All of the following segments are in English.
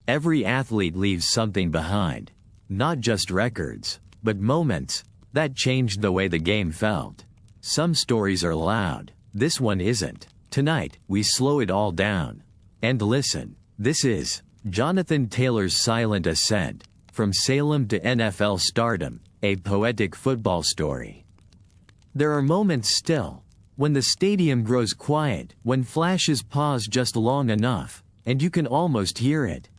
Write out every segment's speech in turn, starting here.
Every athlete leaves something behind. Not just records, but moments that changed the way the game felt. Some stories are loud. This one isn't. Tonight, we slow it all down. And listen. This is Jonathan Taylor's Silent Ascent, from Salem to NFL stardom, a poetic football story. There are moments still, when the stadium grows quiet, when flashes pause just long enough, and you can almost hear it.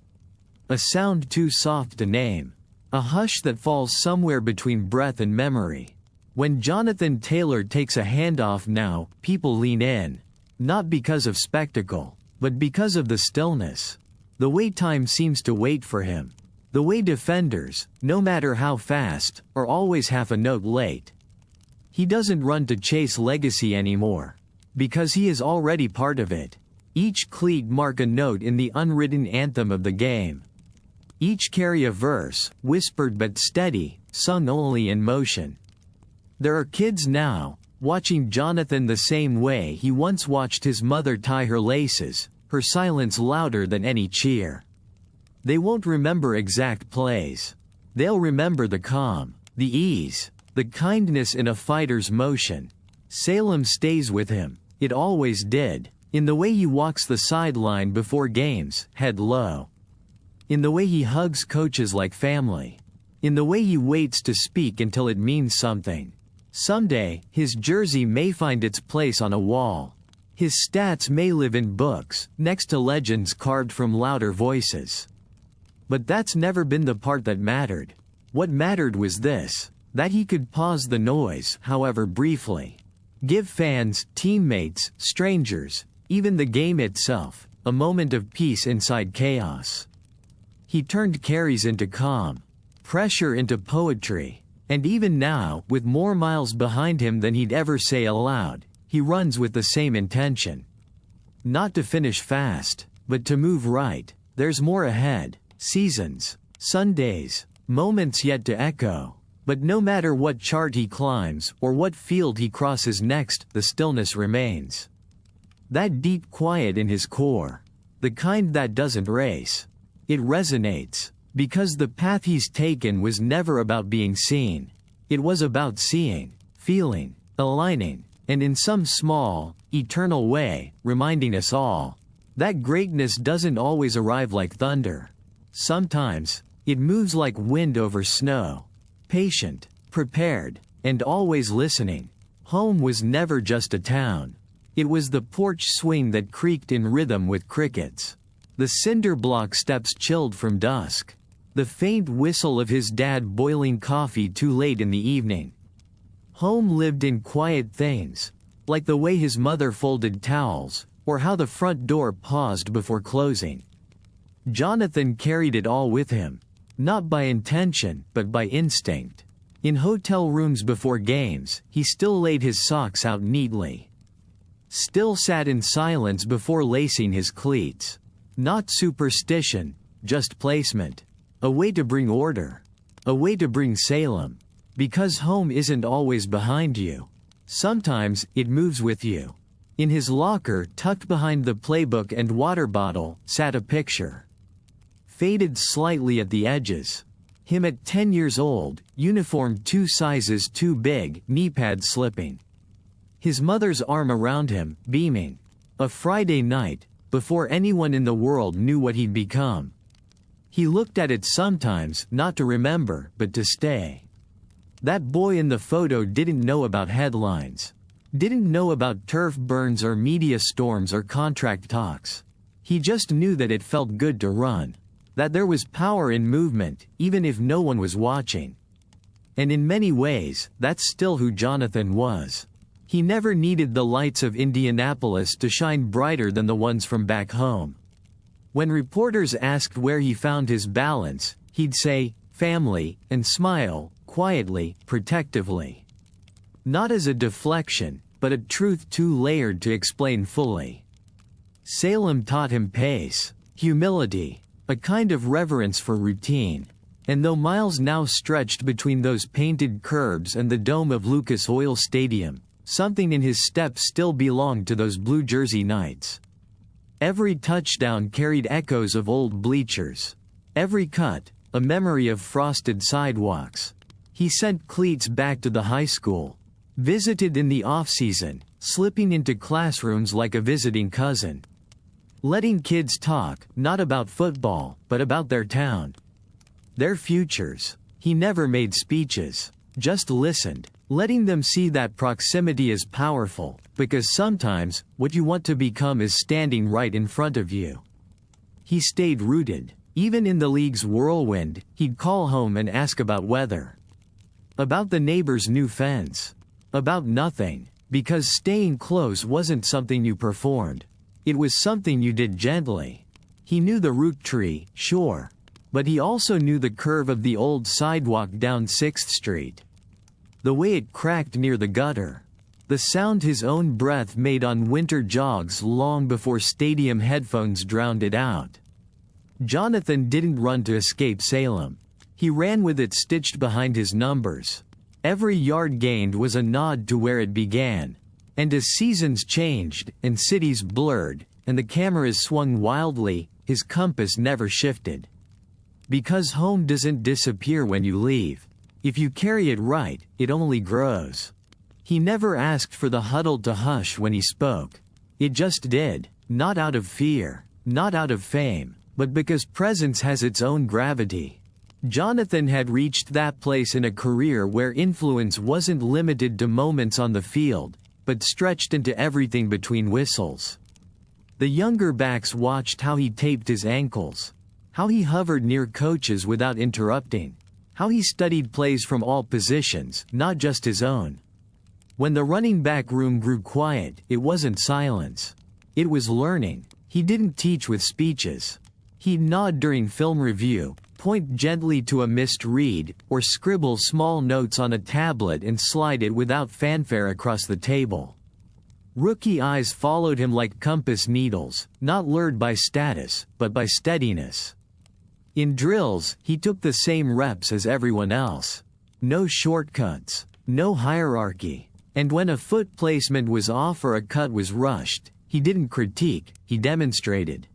A sound too soft to name. A hush that falls somewhere between breath and memory. When Jonathan Taylor takes a handoff now, people lean in. Not because of spectacle, but because of the stillness. The way time seems to wait for him. The way defenders, no matter how fast, are always half a note late. He doesn't run to chase legacy anymore. Because he is already part of it. Each cleat mark a note in the unwritten anthem of the game. Each carry a verse, whispered but steady, sung only in motion. There are kids now, watching Jonathan the same way he once watched his mother tie her laces, her silence louder than any cheer. They won't remember exact plays. They'll remember the calm, the ease, the kindness in a fighter's motion. Salem stays with him, it always did, in the way he walks the sideline before games, head low. In the way he hugs coaches like family. In the way he waits to speak until it means something. Someday, his jersey may find its place on a wall. His stats may live in books, next to legends carved from louder voices. But that's never been the part that mattered. What mattered was this, that he could pause the noise, however briefly. Give fans, teammates, strangers, even the game itself, a moment of peace inside chaos. He turned carries into calm, pressure into poetry, and even now, with more miles behind him than he'd ever say aloud, he runs with the same intention. Not to finish fast, but to move right. There's more ahead, seasons, Sundays, moments yet to echo. But no matter what chart he climbs, or what field he crosses next, the stillness remains. That deep quiet in his core. The kind that doesn't race. It resonates, because the path he's taken was never about being seen. It was about seeing, feeling, aligning, and in some small, eternal way, reminding us all that greatness doesn't always arrive like thunder. Sometimes, it moves like wind over snow. Patient, prepared, and always listening. Home was never just a town. It was the porch swing that creaked in rhythm with crickets. The cinder block steps chilled from dusk. The faint whistle of his dad boiling coffee too late in the evening. Home lived in quiet things, like the way his mother folded towels, or how the front door paused before closing. Jonathan carried it all with him, not by intention, but by instinct. In hotel rooms before games, he still laid his socks out neatly. Still sat in silence before lacing his cleats. Not superstition, just placement. A way to bring order. A way to bring Salem. Because home isn't always behind you. Sometimes, it moves with you. In his locker, tucked behind the playbook and water bottle, sat a picture. Faded slightly at the edges. Him at 10 years old, uniform 2 sizes too big, knee pad slipping. His mother's arm around him, beaming. A Friday night, before anyone in the world knew what he'd become. He looked at it sometimes, not to remember, but to stay. That boy in the photo didn't know about headlines. Didn't know about turf burns or media storms or contract talks. He just knew that it felt good to run. That there was power in movement, even if no one was watching. And in many ways, that's still who Jonathan was. He never needed the lights of Indianapolis to shine brighter than the ones from back home. When reporters asked where he found his balance, he'd say, family, and smile, quietly, protectively. Not as a deflection, but a truth too layered to explain fully. Salem taught him pace, humility, a kind of reverence for routine. And though miles now stretched between those painted curbs and the dome of Lucas Oil Stadium, something in his step still belonged to those blue jersey nights. Every touchdown carried echoes of old bleachers, Every cut, a memory of frosted sidewalks. He sent cleats back to the high school. Visited in the off-season, slipping into classrooms like a visiting cousin. Letting kids talk, not about football, but about their town. Their futures. He never made speeches. Just listened, letting them see that proximity is powerful, because sometimes, what you want to become is standing right in front of you. He stayed rooted. Even in the league's whirlwind, he'd call home and ask about weather. About the neighbor's new fence. About nothing, because staying close wasn't something you performed. It was something you did gently. He knew the root tree, sure. But he also knew the curve of the old sidewalk down 6th Street. The way it cracked near the gutter. The sound his own breath made on winter jogs long before stadium headphones drowned it out. Jonathan didn't run to escape Salem. He ran with it stitched behind his numbers. Every yard gained was a nod to where it began. And as seasons changed, and cities blurred, and the cameras swung wildly, his compass never shifted. Because home doesn't disappear when you leave. If you carry it right, it only grows. He never asked for the huddle to hush when he spoke. It just did, not out of fear, not out of fame, but because presence has its own gravity. Jonathan had reached that place in a career where influence wasn't limited to moments on the field, but stretched into everything between whistles. The younger backs watched how he taped his ankles, how he hovered near coaches without interrupting, how he studied plays from all positions, not just his own. When the running back room grew quiet, it wasn't silence. It was learning. He didn't teach with speeches. He'd nod during film review, point gently to a missed read, or scribble small notes on a tablet and slide it without fanfare across the table. Rookie eyes followed him like compass needles, not lured by status, but by steadiness. In drills, he took the same reps as everyone else. No shortcuts, no hierarchy. And when a foot placement was off or a cut was rushed, he didn't critique, he demonstrated.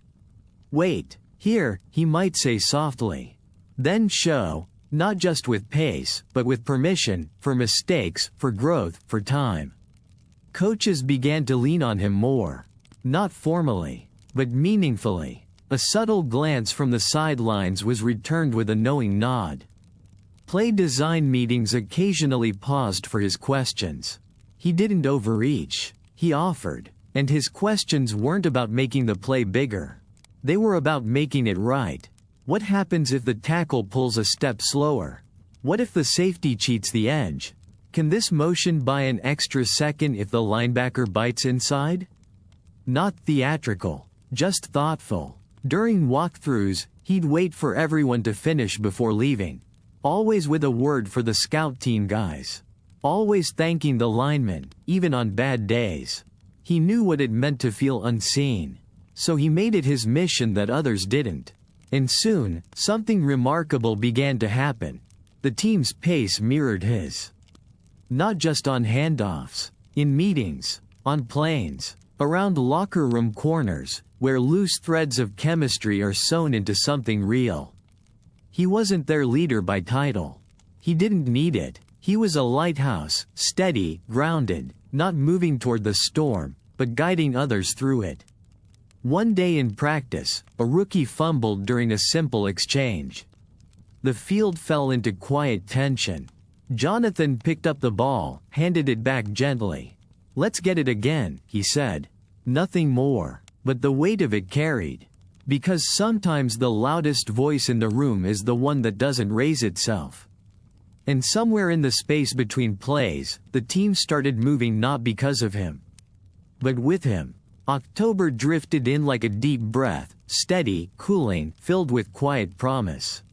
Wait, here, he might say softly. Then show, not just with pace, but with permission, for mistakes, for growth, for time. Coaches began to lean on him more. Not formally, but meaningfully. A subtle glance from the sidelines was returned with a knowing nod. Play design meetings occasionally paused for his questions. He didn't overreach. He offered. And his questions weren't about making the play bigger. They were about making it right. What happens if the tackle pulls a step slower? What if the safety cheats the edge? Can this motion buy an extra second if the linebacker bites inside? Not theatrical, just thoughtful. During walkthroughs, he'd wait for everyone to finish before leaving. Always with a word for the scout team guys. Always thanking the linemen, even on bad days. He knew what it meant to feel unseen. So he made it his mission that others didn't. And soon, something remarkable began to happen. The team's pace mirrored his. Not just on handoffs, in meetings, on planes, around locker room corners, where loose threads of chemistry are sewn into something real. He wasn't their leader by title. He didn't need it. He was a lighthouse, steady, grounded, not moving toward the storm, but guiding others through it. One day in practice, a rookie fumbled during a simple exchange. The field fell into quiet tension. Jonathan picked up the ball, handed it back gently. "Let's get it again," he said. Nothing more, but the weight of it carried. Because sometimes the loudest voice in the room is the one that doesn't raise itself. And somewhere in the space between plays, the team started moving not because of him, but with him. October drifted in like a deep breath, steady, cooling, filled with quiet promise.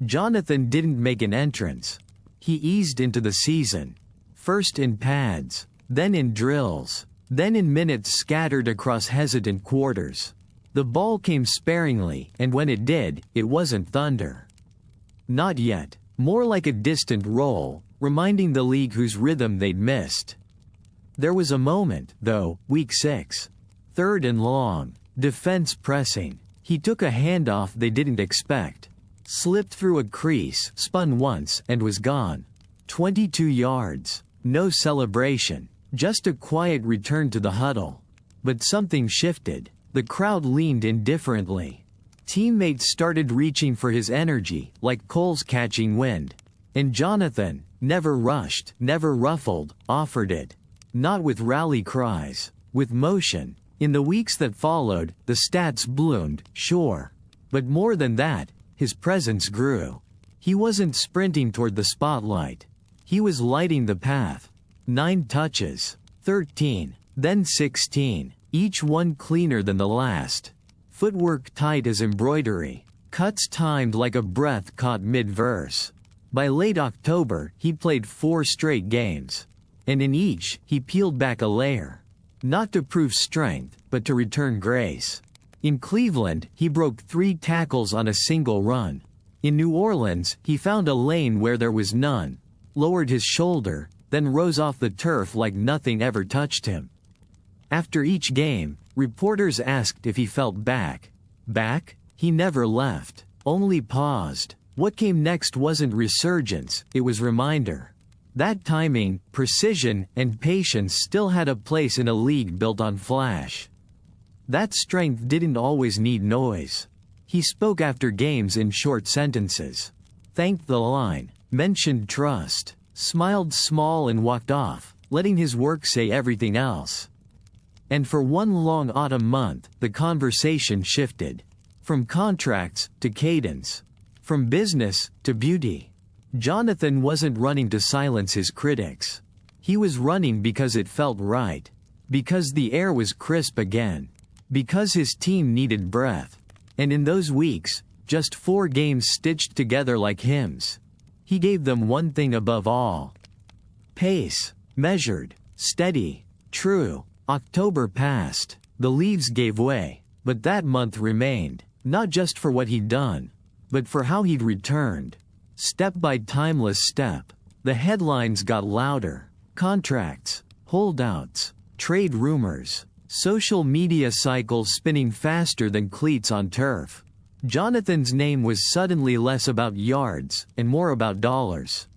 Jonathan didn't make an entrance. He eased into the season. First in pads, then in drills, then in minutes scattered across hesitant quarters. The ball came sparingly, and when it did, it wasn't thunder. Not yet. More like a distant roll, reminding the league whose rhythm they'd missed. There was a moment, though, week 6. 3rd and long. Defense pressing. He took a handoff they didn't expect. Slipped through a crease, spun once, and was gone. 22 yards. No celebration. Just a quiet return to the huddle. But something shifted. The crowd leaned indifferently. Teammates started reaching for his energy, like coals catching wind. And Jonathan, never rushed, never ruffled, offered it. Not with rally cries. With motion. In the weeks that followed, the stats bloomed, sure. But more than that, his presence grew. He wasn't sprinting toward the spotlight. He was lighting the path. 9 touches. 13. Then 16. Each one cleaner than the last. Footwork tight as embroidery. Cuts timed like a breath caught mid-verse. By late October, he'd played 4 straight games. And in each, he peeled back a layer. Not to prove strength, but to return grace. In Cleveland, he broke 3 tackles on a single run. In New Orleans, he found a lane where there was none. Lowered his shoulder, then rose off the turf like nothing ever touched him. After each game, reporters asked if he felt back. Back? He never left. Only paused. What came next wasn't resurgence, it was reminder. That timing, precision, and patience still had a place in a league built on flash. That strength didn't always need noise. He spoke after games in short sentences. Thanked the line, mentioned trust, smiled small and walked off, letting his work say everything else. And for one long autumn month, the conversation shifted. From contracts to cadence. From business to beauty. Jonathan wasn't running to silence his critics. He was running because it felt right. Because the air was crisp again. Because his team needed breath. And in those weeks, just 4 games stitched together like hymns. He gave them one thing above all. Pace. Measured. Steady. True. October passed. The leaves gave way. But that month remained. Not just for what he'd done, but for how he'd returned. Step by timeless step. The headlines got louder. Contracts. Holdouts. Trade rumors. Social media cycles spinning faster than cleats on turf. Jonathan's name was suddenly less about yards and more about dollars.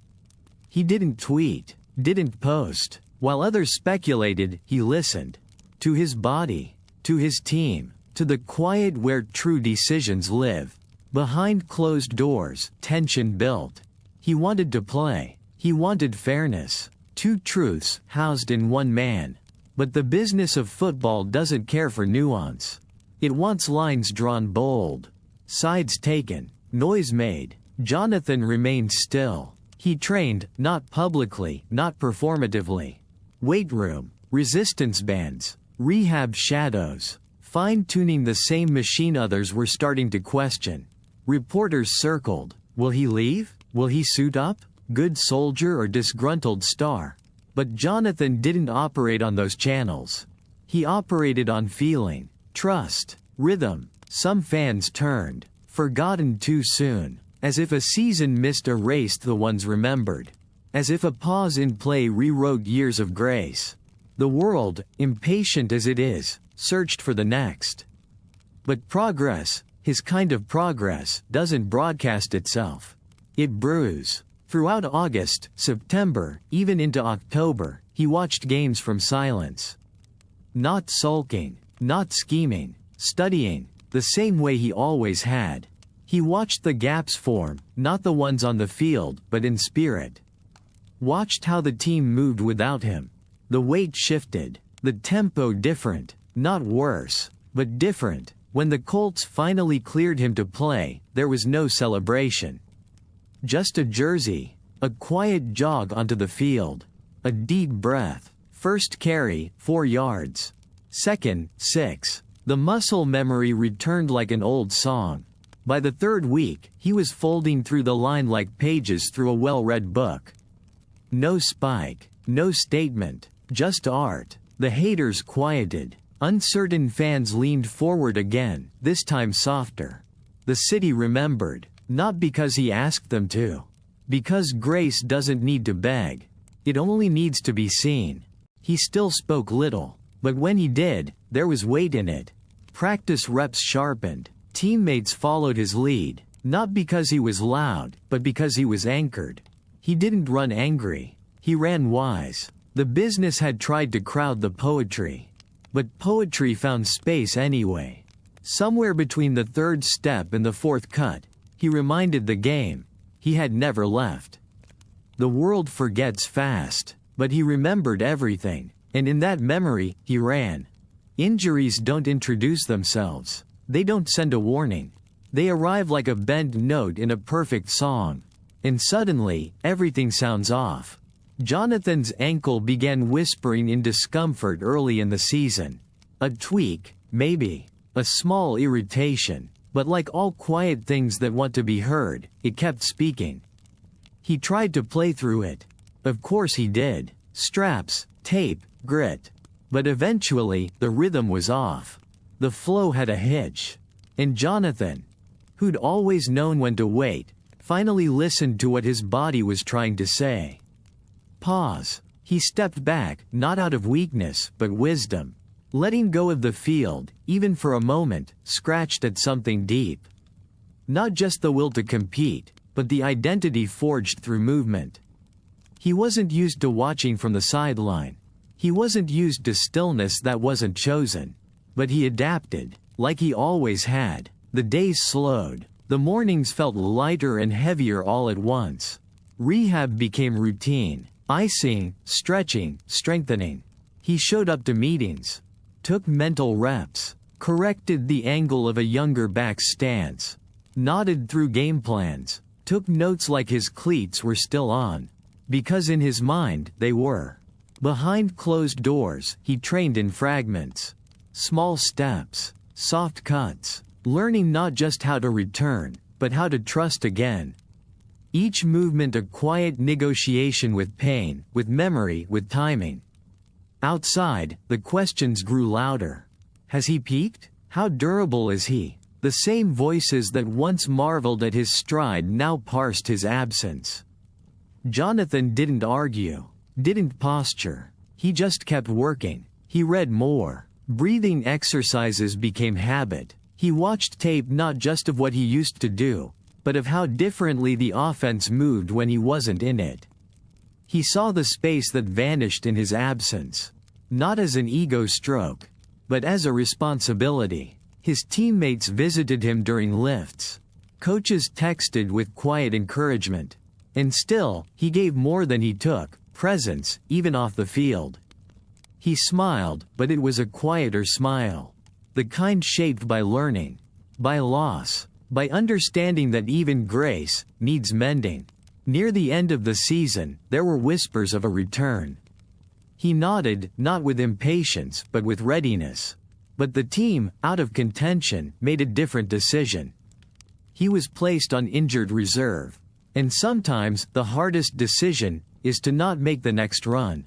He didn't tweet, didn't post. While others speculated, he listened. To his body. To his team. To the quiet where true decisions live. Behind closed doors, tension built. He wanted to play. He wanted fairness. 2 truths housed in one man. But the business of football doesn't care for nuance. It wants lines drawn bold. Sides taken. Noise made. Jonathan remained still. He trained, not publicly, not performatively. Weight room. Resistance bands. Rehab shadows. Fine-tuning the same machine others were starting to question. Reporters circled. Will he leave? Will he suit up? Good soldier or disgruntled star? But Jonathan didn't operate on those channels. He operated on feeling, trust, rhythm. Some fans turned. Forgotten too soon. As if a season missed erased the ones remembered. As if a pause in play rewrote years of grace. The world, impatient as it is, searched for the next. But progress, his kind of progress, doesn't broadcast itself. It brews. Throughout August, September, even into October, he watched games from silence. Not sulking, not scheming, studying, the same way he always had. He watched the gaps form, not the ones on the field, but in spirit. Watched how the team moved without him. The weight shifted, the tempo different. Not worse, but different. When the Colts finally cleared him to play, there was no celebration. Just a jersey, a quiet jog onto the field, a deep breath. First carry, 4 yards. Second, 6. The muscle memory returned like an old song. By the 3rd week, he was folding through the line like pages through a well-read book. No spike, no statement, just art. The haters quieted. Uncertain fans leaned forward again, this time softer. The city remembered, not because he asked them to. Because grace doesn't need to beg. It only needs to be seen. He still spoke little, but when he did, there was weight in it. Practice reps sharpened. Teammates followed his lead. Not because he was loud, but because he was anchored. He didn't run angry. He ran wise. The business had tried to crowd the poetry. But poetry found space anyway. Somewhere between the third step and the fourth cut, he reminded the game. He had never left. The world forgets fast, but he remembered everything, and in that memory, he ran. Injuries don't introduce themselves. They don't send a warning. They arrive like a bent note in a perfect song. And suddenly, everything sounds off. Jonathan's ankle began whispering in discomfort early in the season. A tweak, maybe. A small irritation. But like all quiet things that want to be heard, it kept speaking. He tried to play through it. Of course he did. Straps, tape, grit. But eventually, the rhythm was off. The flow had a hitch. And Jonathan, who'd always known when to wait, finally listened to what his body was trying to say. Pause. He stepped back, not out of weakness, but wisdom. Letting go of the field, even for a moment, scratched at something deep. Not just the will to compete, but the identity forged through movement. He wasn't used to watching from the sideline. He wasn't used to stillness that wasn't chosen. But he adapted, like he always had. The days slowed. The mornings felt lighter and heavier all at once. Rehab became routine. Icing, stretching, strengthening. He showed up to meetings. Took mental reps. Corrected the angle of a younger back's stance. Nodded through game plans. Took notes like his cleats were still on. Because in his mind, they were. Behind closed doors, he trained in fragments. Small steps. Soft cuts. Learning not just how to return, but how to trust again. Each movement a quiet negotiation with pain, with memory, with timing. Outside, the questions grew louder. Has he peaked? How durable is he? The same voices that once marveled at his stride now parsed his absence. Jonathan didn't argue, didn't posture. He just kept working. He read more. Breathing exercises became habit. He watched tape not just of what he used to do, but of how differently the offense moved when he wasn't in it. He saw the space that vanished in his absence. Not as an ego stroke, but as a responsibility. His teammates visited him during lifts. Coaches texted with quiet encouragement. And still, he gave more than he took, presence, even off the field. He smiled, but it was a quieter smile. The kind shaped by learning, by loss, by understanding that even grace needs mending. Near the end of the season, there were whispers of a return. He nodded, not with impatience, but with readiness. But the team, out of contention, made a different decision. He was placed on injured reserve. And sometimes, the hardest decision is to not make the next run,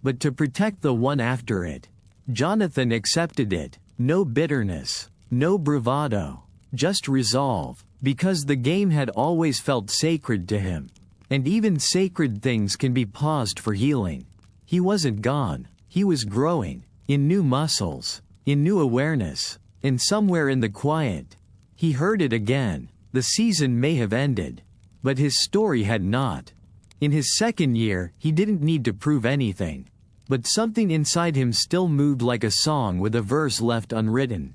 but to protect the one after it. Jonathan accepted it. No bitterness, no bravado, just resolve, because the game had always felt sacred to him. And even sacred things can be paused for healing. He wasn't gone. He was growing, in new muscles, in new awareness, and somewhere in the quiet, he heard it again. The season may have ended, but his story had not. In his second year, he didn't need to prove anything. But something inside him still moved like a song with a verse left unwritten.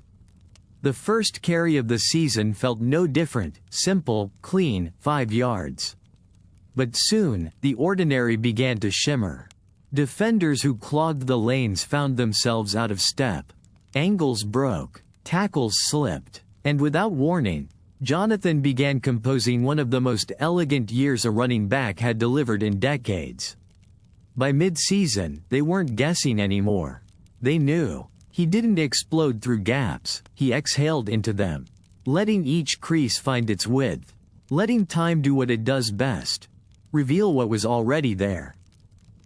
The first carry of the season felt no different, simple, clean, 5 yards. But soon, the ordinary began to shimmer. Defenders who clogged the lanes found themselves out of step. Angles broke, tackles slipped, and without warning, Jonathan began composing one of the most elegant years a running back had delivered in decades. By mid-season, they weren't guessing anymore. They knew. He didn't explode through gaps, he exhaled into them. Letting each crease find its width. Letting time do what it does best. Reveal what was already there.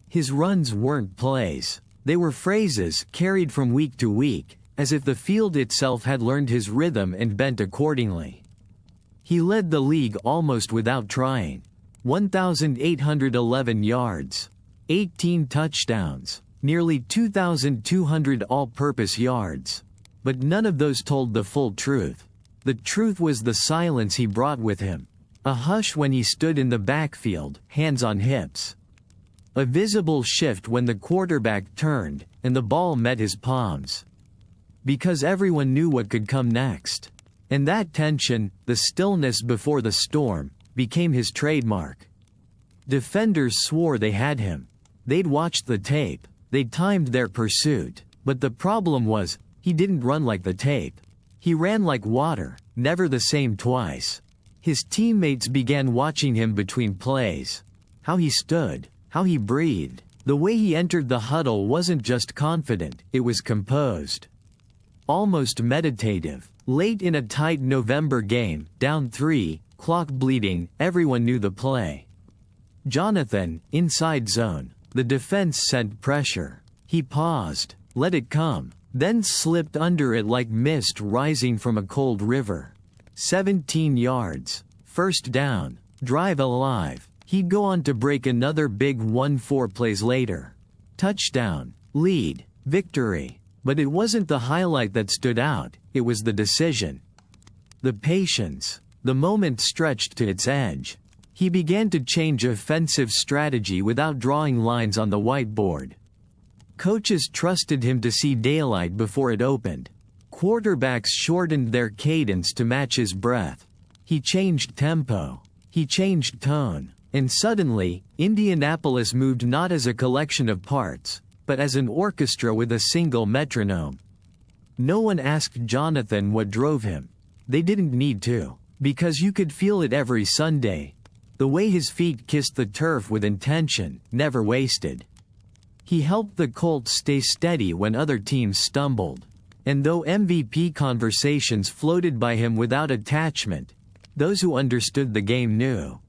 His runs weren't plays. They were phrases carried from week to week, as if the field itself had learned his rhythm and bent accordingly. He led the league almost without trying. 1,811 yards. 18 touchdowns, nearly 2,200 all-purpose yards. But none of those told the full truth. The truth was the silence he brought with him. A hush when he stood in the backfield, hands on hips. A visible shift when the quarterback turned, and the ball met his palms. Because everyone knew what could come next. And that tension, the stillness before the storm, became his trademark. Defenders swore they had him. They'd watched the tape, they'd timed their pursuit, but the problem was, he didn't run like the tape. He ran like water, never the same twice. His teammates began watching him between plays. How he stood, how he breathed. The way he entered the huddle wasn't just confident, it was composed. Almost meditative. Late in a tight November game, down 3, clock bleeding, everyone knew the play. Jonathan, inside zone. The defense sent pressure. He paused, let it come, then slipped under it like mist rising from a cold river. 17 yards. First down. Drive alive. He'd go on to break another big one 4 plays later. Touchdown. Lead. Victory. But it wasn't the highlight that stood out, it was the decision. The patience. The moment stretched to its edge. He began to change offensive strategy without drawing lines on the whiteboard. Coaches trusted him to see daylight before it opened. Quarterbacks shortened their cadence to match his breath. He changed tempo. He changed tone. And suddenly, Indianapolis moved not as a collection of parts, but as an orchestra with a single metronome. No one asked Jonathan what drove him. They didn't need to, because you could feel it every Sunday. The way his feet kissed the turf with intention, never wasted. He helped the Colts stay steady when other teams stumbled. And though MVP conversations floated by him without attachment, those who understood the game knew.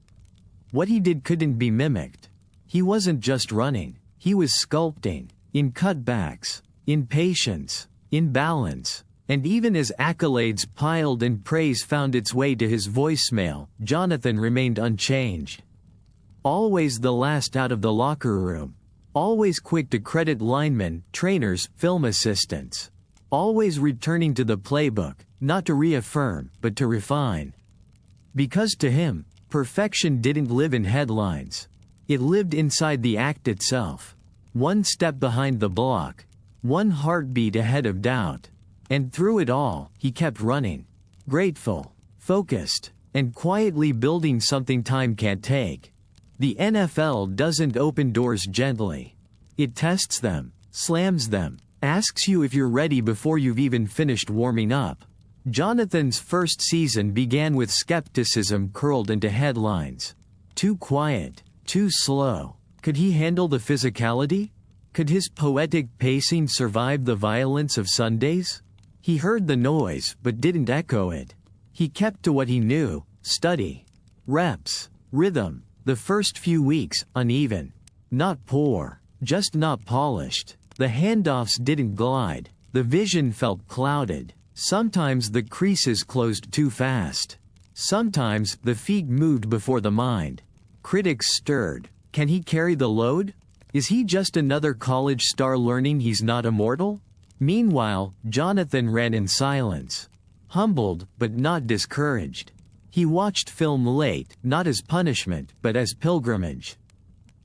What he did couldn't be mimicked. He wasn't just running, he was sculpting, in cutbacks, in patience, in balance. And even as accolades piled and praise found its way to his voicemail, Jonathan remained unchanged. Always the last out of the locker room. Always quick to credit linemen, trainers, film assistants. Always returning to the playbook, not to reaffirm, but to refine. Because to him, perfection didn't live in headlines. It lived inside the act itself. One step behind the block. One heartbeat ahead of doubt. And through it all, he kept running. Grateful, focused, and quietly building something time can't take. The NFL doesn't open doors gently. It tests them, slams them, asks you if you're ready before you've even finished warming up. Jonathan's first season began with skepticism curled into headlines. Too quiet, too slow. Could he handle the physicality? Could his poetic pacing survive the violence of Sundays? He heard the noise but didn't echo it. He kept to what he knew: study, reps, rhythm. The first few weeks, uneven. Not poor, just not polished. The handoffs didn't glide. The vision felt clouded. Sometimes the creases closed too fast. Sometimes the feet moved before the mind. Critics stirred. Can he carry the load? Is he just another college star learning he's not immortal? Meanwhile, Jonathan ran in silence. Humbled, but not discouraged. He watched film late, not as punishment, but as pilgrimage.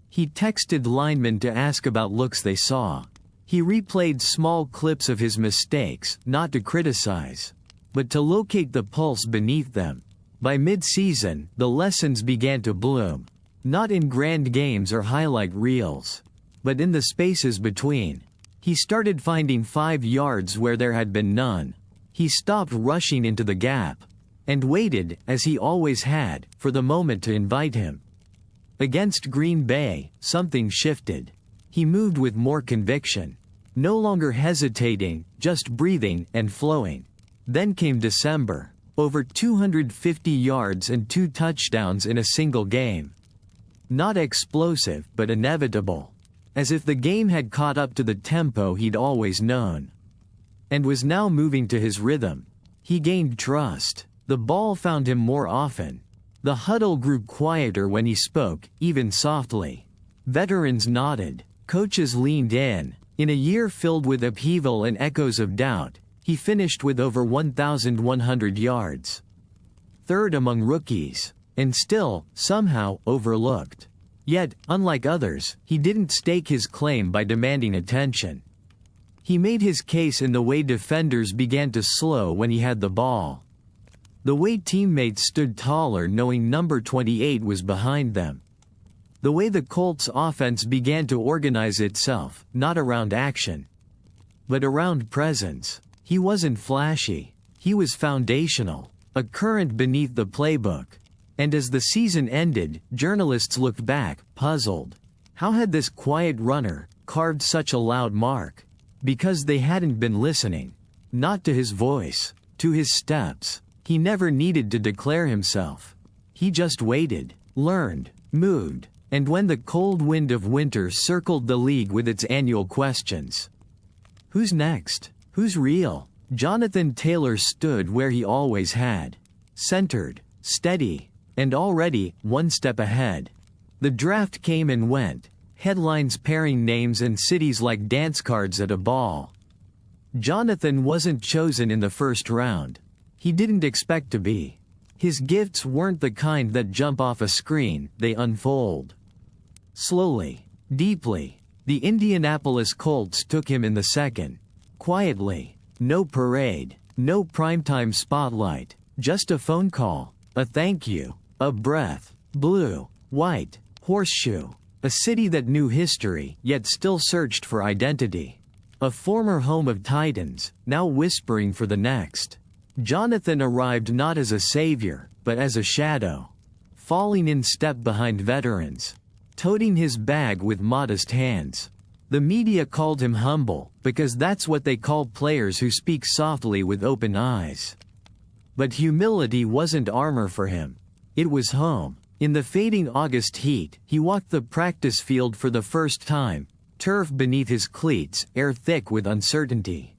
He texted linemen to ask about looks they saw. He replayed small clips of his mistakes, not to criticize, but to locate the pulse beneath them. By mid-season, the lessons began to bloom. Not in grand games or highlight reels, but in the spaces between. He started finding 5 yards where there had been none. He stopped rushing into the gap. And waited, as he always had, for the moment to invite him. Against Green Bay, something shifted. He moved with more conviction. No longer hesitating, just breathing and flowing. Then came December. Over 250 yards and 2 touchdowns in a single game. Not explosive, but inevitable. As if the game had caught up to the tempo he'd always known. And was now moving to his rhythm. He gained trust. The ball found him more often. The huddle grew quieter when he spoke, even softly. Veterans nodded. Coaches leaned in. In a year filled with upheaval and echoes of doubt, He finished with over 1,100 yards. Third among rookies, and still, somehow, overlooked. Yet, unlike others, he didn't stake his claim by demanding attention. He made his case in the way defenders began to slow when he had the ball. The way teammates stood taller knowing number 28 was behind them. The way the Colts' offense began to organize itself, not around action, but around presence. He wasn't flashy. He was foundational, a current beneath the playbook. And as the season ended, journalists looked back, puzzled. How had this quiet runner carved such a loud mark? Because they hadn't been listening. Not to his voice, to his steps. He never needed to declare himself. He just waited, learned, moved, and when the cold wind of winter circled the league with its annual questions. Who's next? Who's real? Jonathan Taylor stood where he always had. Centered, steady, and already one step ahead. The draft came and went, headlines pairing names and cities like dance cards at a ball. Jonathan wasn't chosen in the first round. He didn't expect to be. His gifts weren't the kind that jump off a screen, they unfold. Slowly, deeply, the Indianapolis Colts took him in the second. Quietly. No parade, no primetime spotlight, just a phone call, a thank you, a breath, blue, white, horseshoe, a city that knew history yet still searched for identity. A former home of titans, now whispering for the next. Jonathan arrived not as a savior, but as a shadow. Falling in step behind veterans. Toting his bag with modest hands. The media called him humble, because that's what they call players who speak softly with open eyes. But humility wasn't armor for him. It was home. In the fading August heat, he walked the practice field for the first time, turf beneath his cleats, air thick with uncertainty.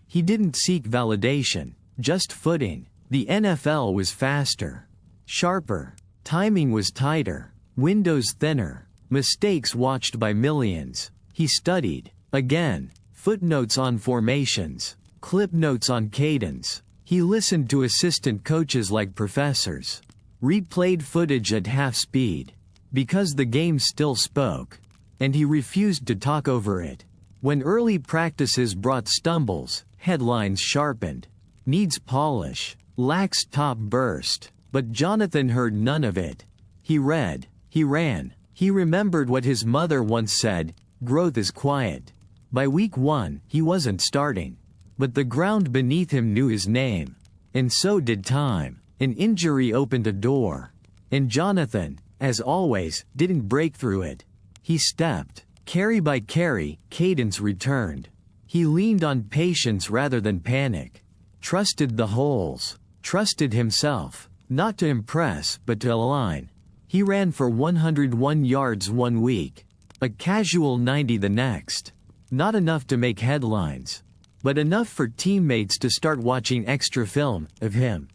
He didn't seek validation, just footing. The NFL was faster, sharper, timing was tighter, windows thinner, mistakes watched by millions. He studied, again, footnotes on formations, clip notes on cadence. He listened to assistant coaches like professors. Replayed footage at half speed. Because the game still spoke. And he refused to talk over it. When early practices brought stumbles, headlines sharpened. Needs polish. Lacks top burst. But Jonathan heard none of it. He read. He ran. He remembered what his mother once said. Growth is quiet. By week 1, he wasn't starting. But the ground beneath him knew his name. And so did time. An injury opened a door. And Jonathan, as always, didn't break through it. He stepped. Carry by carry, cadence returned. He leaned on patience rather than panic. Trusted the holes. Trusted himself. Not to impress, but to align. He ran for 101 yards one week. A casual 90 the next. Not enough to make headlines. But enough for teammates to start watching extra film of him.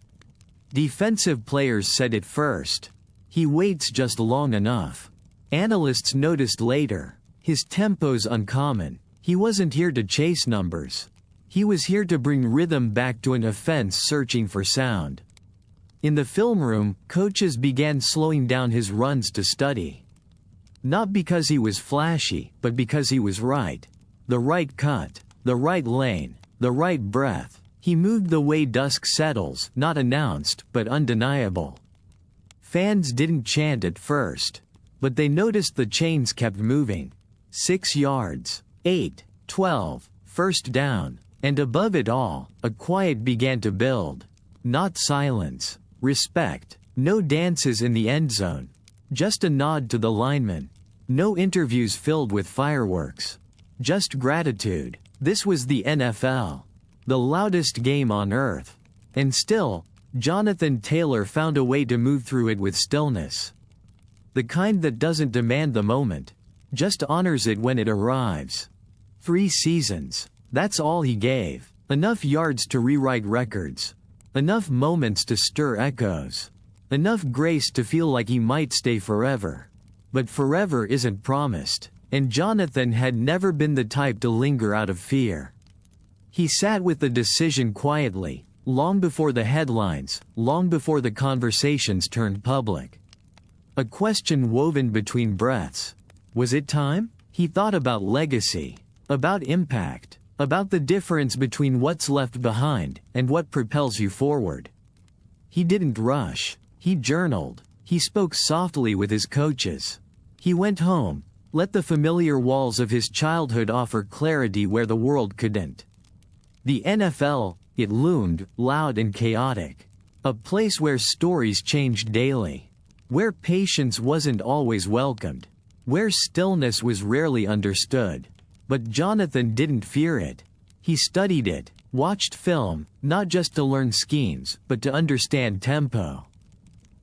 Defensive players said it first. He waits just long enough. Analysts noticed later. His tempo's uncommon. He wasn't here to chase numbers. He was here to bring rhythm back to an offense searching for sound. In the film room, coaches began slowing down his runs to study. Not because he was flashy, but because he was right. The right cut, the right lane, the right breath. He moved the way dusk settles, not announced, but undeniable. Fans didn't chant at first. But they noticed the chains kept moving. 6 yards, 8, 12, first down. And above it all, a quiet began to build. Not silence, respect, no dances in the end zone. Just a nod to the lineman. No interviews filled with fireworks. Just gratitude. This was the NFL. The loudest game on earth. And still, Jonathan Taylor found a way to move through it with stillness. The kind that doesn't demand the moment. Just honors it when it arrives. 3 seasons. That's all he gave. Enough yards to rewrite records. Enough moments to stir echoes. Enough grace to feel like he might stay forever. But forever isn't promised. And Jonathan had never been the type to linger out of fear. He sat with the decision quietly, long before the headlines, long before the conversations turned public. A question woven between breaths. Was it time? He thought about legacy, about impact, about the difference between what's left behind and what propels you forward. He didn't rush. He journaled. He spoke softly with his coaches. He went home, let the familiar walls of his childhood offer clarity where the world couldn't. The NFL, it loomed, loud and chaotic. A place where stories changed daily. Where patience wasn't always welcomed. Where stillness was rarely understood. But Jonathan didn't fear it. He studied it, watched film, not just to learn schemes, but to understand tempo.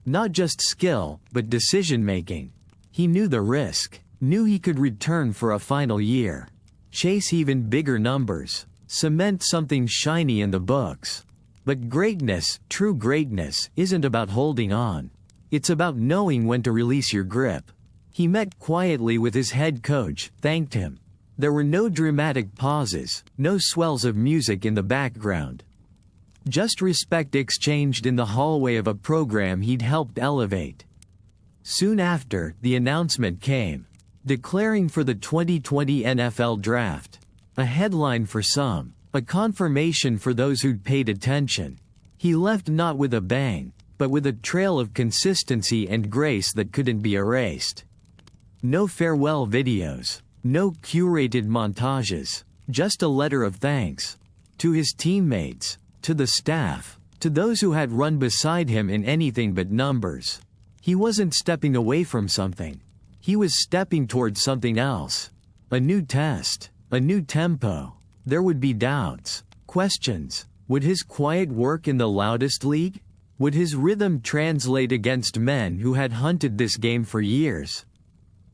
Not just skill, but decision-making. He knew the risk, knew he could return for a final year. Chase even bigger numbers. Cement something shiny in the books. But greatness, true greatness, isn't about holding on. It's about knowing when to release your grip. He met quietly with his head coach, thanked him. There were no dramatic pauses, no swells of music in the background. Just respect exchanged in the hallway of a program he'd helped elevate. Soon after, the announcement came. Declaring for the 2020 NFL Draft. A headline for some, a confirmation for those who'd paid attention. He left not with a bang, but with a trail of consistency and grace that couldn't be erased. No farewell videos, no curated montages, just a letter of thanks. To his teammates, to the staff, to those who had run beside him in anything but numbers. He wasn't stepping away from something. He was stepping towards something else. A new test, a new tempo. There would be doubts, questions. Would his quiet work in the loudest league? Would his rhythm translate against men who had hunted this game for years?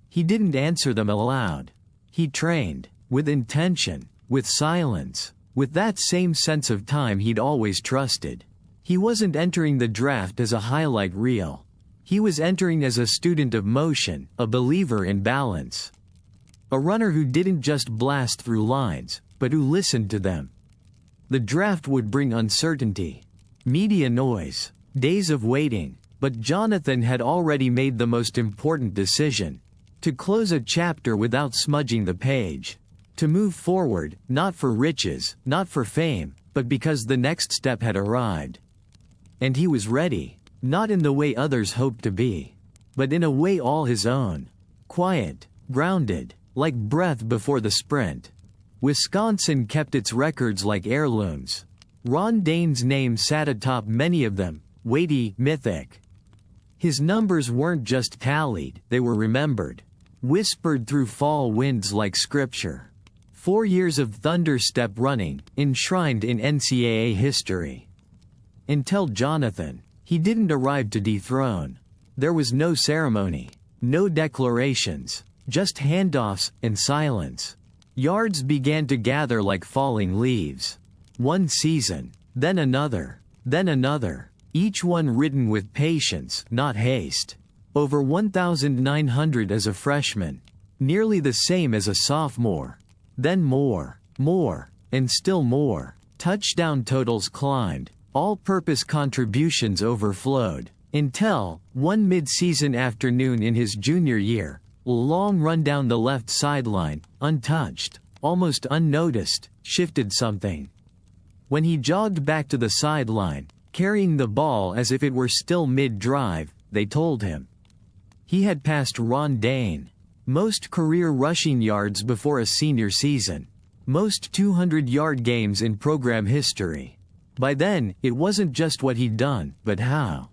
He didn't answer them aloud. He trained, with intention, with silence, with that same sense of time he'd always trusted. He wasn't entering the draft as a highlight reel. He was entering as a student of motion, a believer in balance. A runner who didn't just blast through lines, but who listened to them. The draft would bring uncertainty, media noise, days of waiting, but Jonathan had already made the most important decision. To close a chapter without smudging the page. To move forward, not for riches, not for fame, but because the next step had arrived. And he was ready, not in the way others hoped to be, but in a way all his own. Quiet, grounded, like breath before the sprint. Wisconsin kept its records like heirlooms. Ron Dayne's name sat atop many of them, weighty, mythic. His numbers weren't just tallied, they were remembered. Whispered through fall winds like scripture. 4 years of thunderstep running, enshrined in NCAA history. Until Jonathan, he didn't arrive to dethrone. There was no ceremony, no declarations, just handoffs and silence. Yards began to gather like falling leaves. One season, then another, each one written with patience, not haste. Over 1,900 as a freshman, nearly the same as a sophomore. Then more, and still more. Touchdown totals climbed, all-purpose contributions overflowed, until, one mid-season afternoon in his junior year, a long run down the left sideline, untouched, almost unnoticed, shifted something. When he jogged back to the sideline, carrying the ball as if it were still mid-drive, they told him. He had passed Ron Dayne. Most career rushing yards before a senior season. Most 200-yard games in program history. By then, it wasn't just what he'd done, but how.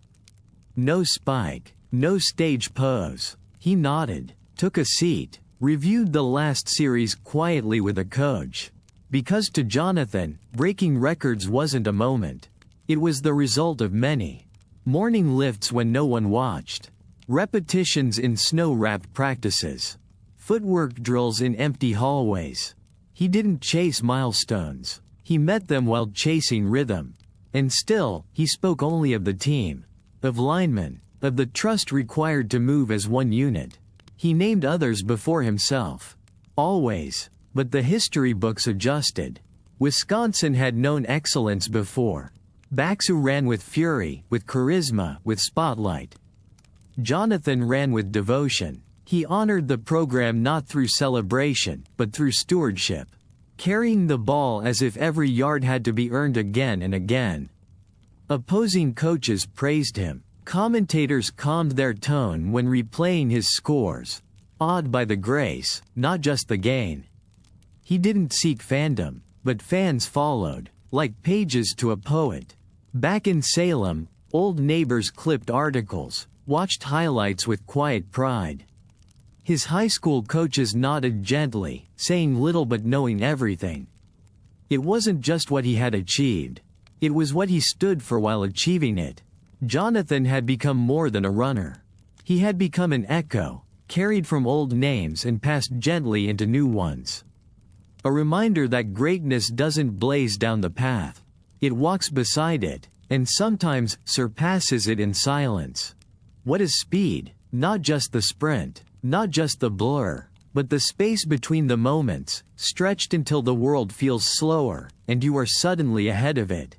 No spike, no stage pose. He nodded, took a seat, reviewed the last series quietly with a coach. Because to Jonathan, breaking records wasn't a moment. It was the result of many. Morning lifts when no one watched. Repetitions in snow-wrapped practices. Footwork drills in empty hallways. He didn't chase milestones. He met them while chasing rhythm. And still, he spoke only of the team. Of linemen. Of the trust required to move as one unit. He named others before himself. Always. But the history books adjusted. Wisconsin had known excellence before. Backs who ran with fury, with charisma, with spotlight. Jonathan ran with devotion. He honored the program not through celebration, but through stewardship. Carrying the ball as if every yard had to be earned again and again. Opposing coaches praised him. Commentators calmed their tone when replaying his scores. Awed by the grace, not just the gain. He didn't seek fandom, but fans followed, like pages to a poet. Back in Salem, old neighbors clipped articles, watched highlights with quiet pride. His high school coaches nodded gently, saying little but knowing everything. It wasn't just what he had achieved. It was what he stood for while achieving it. Jonathan had become more than a runner. He had become an echo, carried from old names and passed gently into new ones. A reminder that greatness doesn't blaze down the path. It walks beside it, and sometimes surpasses it in silence. What is speed? Not just the sprint, not just the blur, but the space between the moments, stretched until the world feels slower, and you are suddenly ahead of it.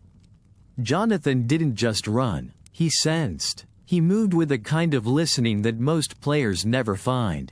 Jonathan didn't just run, he sensed. He moved with a kind of listening that most players never find.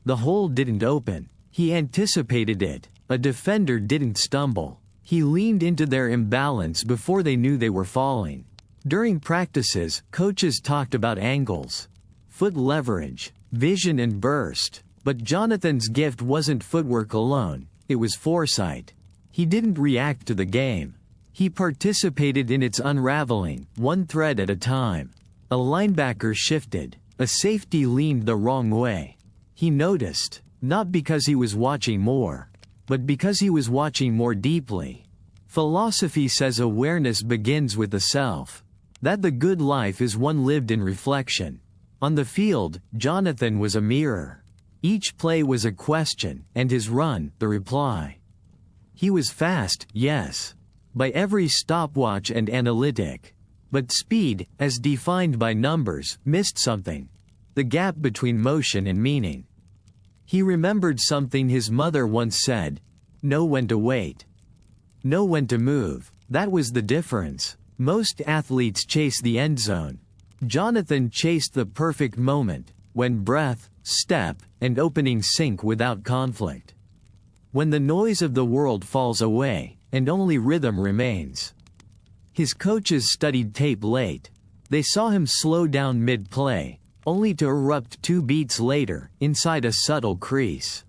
The hole didn't open. He anticipated it. A defender didn't stumble. He leaned into their imbalance before they knew they were falling. During practices, coaches talked about angles, foot leverage, vision and burst. But Jonathan's gift wasn't footwork alone, it was foresight. He didn't react to the game. He participated in its unraveling, one thread at a time. A linebacker shifted. A safety leaned the wrong way. He noticed, not because he was watching more, but because he was watching more deeply. Philosophy says awareness begins with the self. That the good life is one lived in reflection. On the field, Jonathan was a mirror. Each play was a question, and his run, the reply. He was fast, yes, by every stopwatch and analytic. But speed, as defined by numbers, missed something. The gap between motion and meaning. He remembered something his mother once said: know when to wait. Know when to move. That was the difference. Most athletes chase the end zone. Jonathan chased the perfect moment, when breath, step, and opening sync without conflict. When the noise of the world falls away, and only rhythm remains. His coaches studied tape late. They saw him slow down mid-play, only to erupt 2 beats later, inside a subtle crease.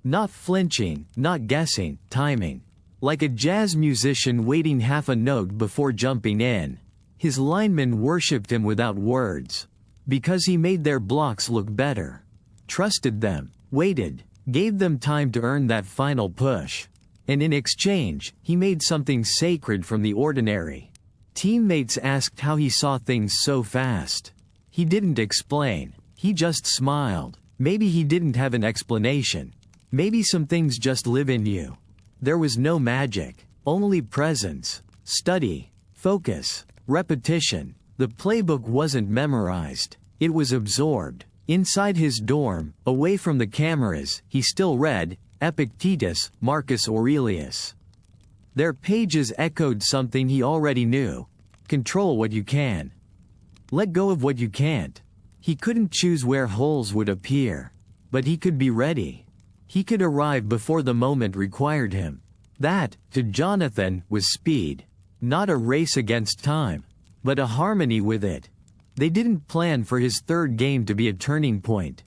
Not flinching, not guessing, timing. Like a jazz musician waiting half a note before jumping in. His linemen worshipped him without words. Because he made their blocks look better. Trusted them, waited, gave them time to earn that final push. And in exchange, he made something sacred from the ordinary. Teammates asked how he saw things so fast. He didn't explain, he just smiled. Maybe he didn't have an explanation. Maybe some things just live in you. There was no magic, only presence, study, focus, repetition. The playbook wasn't memorized, it was absorbed. Inside his dorm, away from the cameras, he still read Epictetus, Marcus Aurelius. Their pages echoed something he already knew. Control what you can. Let go of what you can't. He couldn't choose where holes would appear. But he could be ready. He could arrive before the moment required him. That, to Jonathan, was speed. Not a race against time, but a harmony with it. They didn't plan for his third game to be a turning point.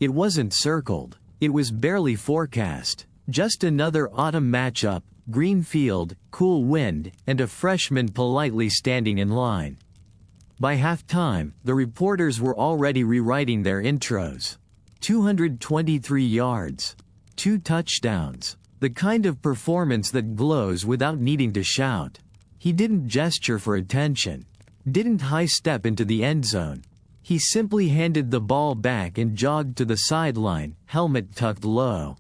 It wasn't circled. It was barely forecast. Just another autumn matchup, green field, cool wind, and a freshman politely standing in line. By halftime, the reporters were already rewriting their intros. 223 yards. 2 touchdowns. The kind of performance that glows without needing to shout. He didn't gesture for attention. Didn't high-step into the end zone. He simply handed the ball back and jogged to the sideline, helmet tucked low.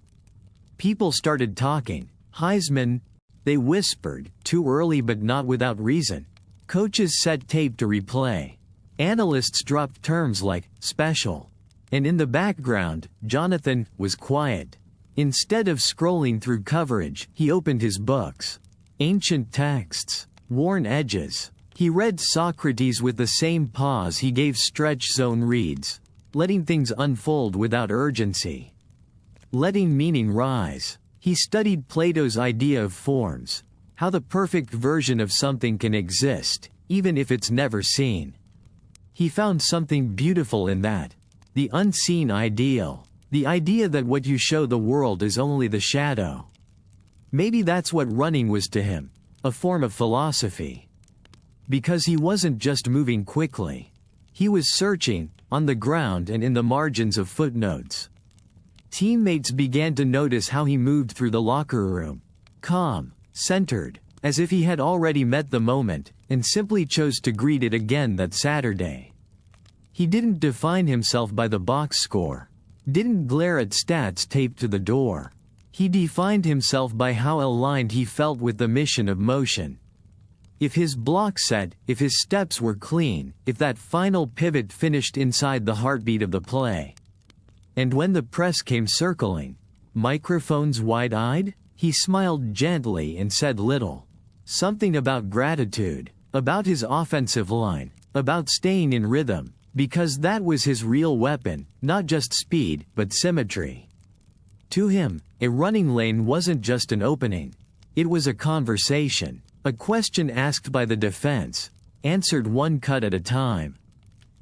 People started talking. Heisman, they whispered, too early but not without reason. Coaches set tape to replay. Analysts dropped terms like special. And in the background, Jonathan was quiet. Instead of scrolling through coverage, he opened his books. Ancient texts, worn edges. He read Socrates with the same pause he gave stretch zone reads, letting things unfold without urgency. Letting meaning rise. He studied Plato's idea of forms, how the perfect version of something can exist, even if it's never seen. He found something beautiful in that. The unseen ideal. The idea that what you show the world is only the shadow. Maybe that's what running was to him, a form of philosophy. Because he wasn't just moving quickly. He was searching, on the ground and in the margins of footnotes. Teammates began to notice how he moved through the locker room. Calm, centered, as if he had already met the moment, and simply chose to greet it again that Saturday. He didn't define himself by the box score. Didn't glare at stats taped to the door. He defined himself by how aligned he felt with the mission of motion. If his block set, if his steps were clean, if that final pivot finished inside the heartbeat of the play. And when the press came circling, microphones wide-eyed, he smiled gently and said little. Something about gratitude, about his offensive line, about staying in rhythm, because that was his real weapon, not just speed, but symmetry. To him, a running lane wasn't just an opening. It was a conversation, a question asked by the defense, answered one cut at a time.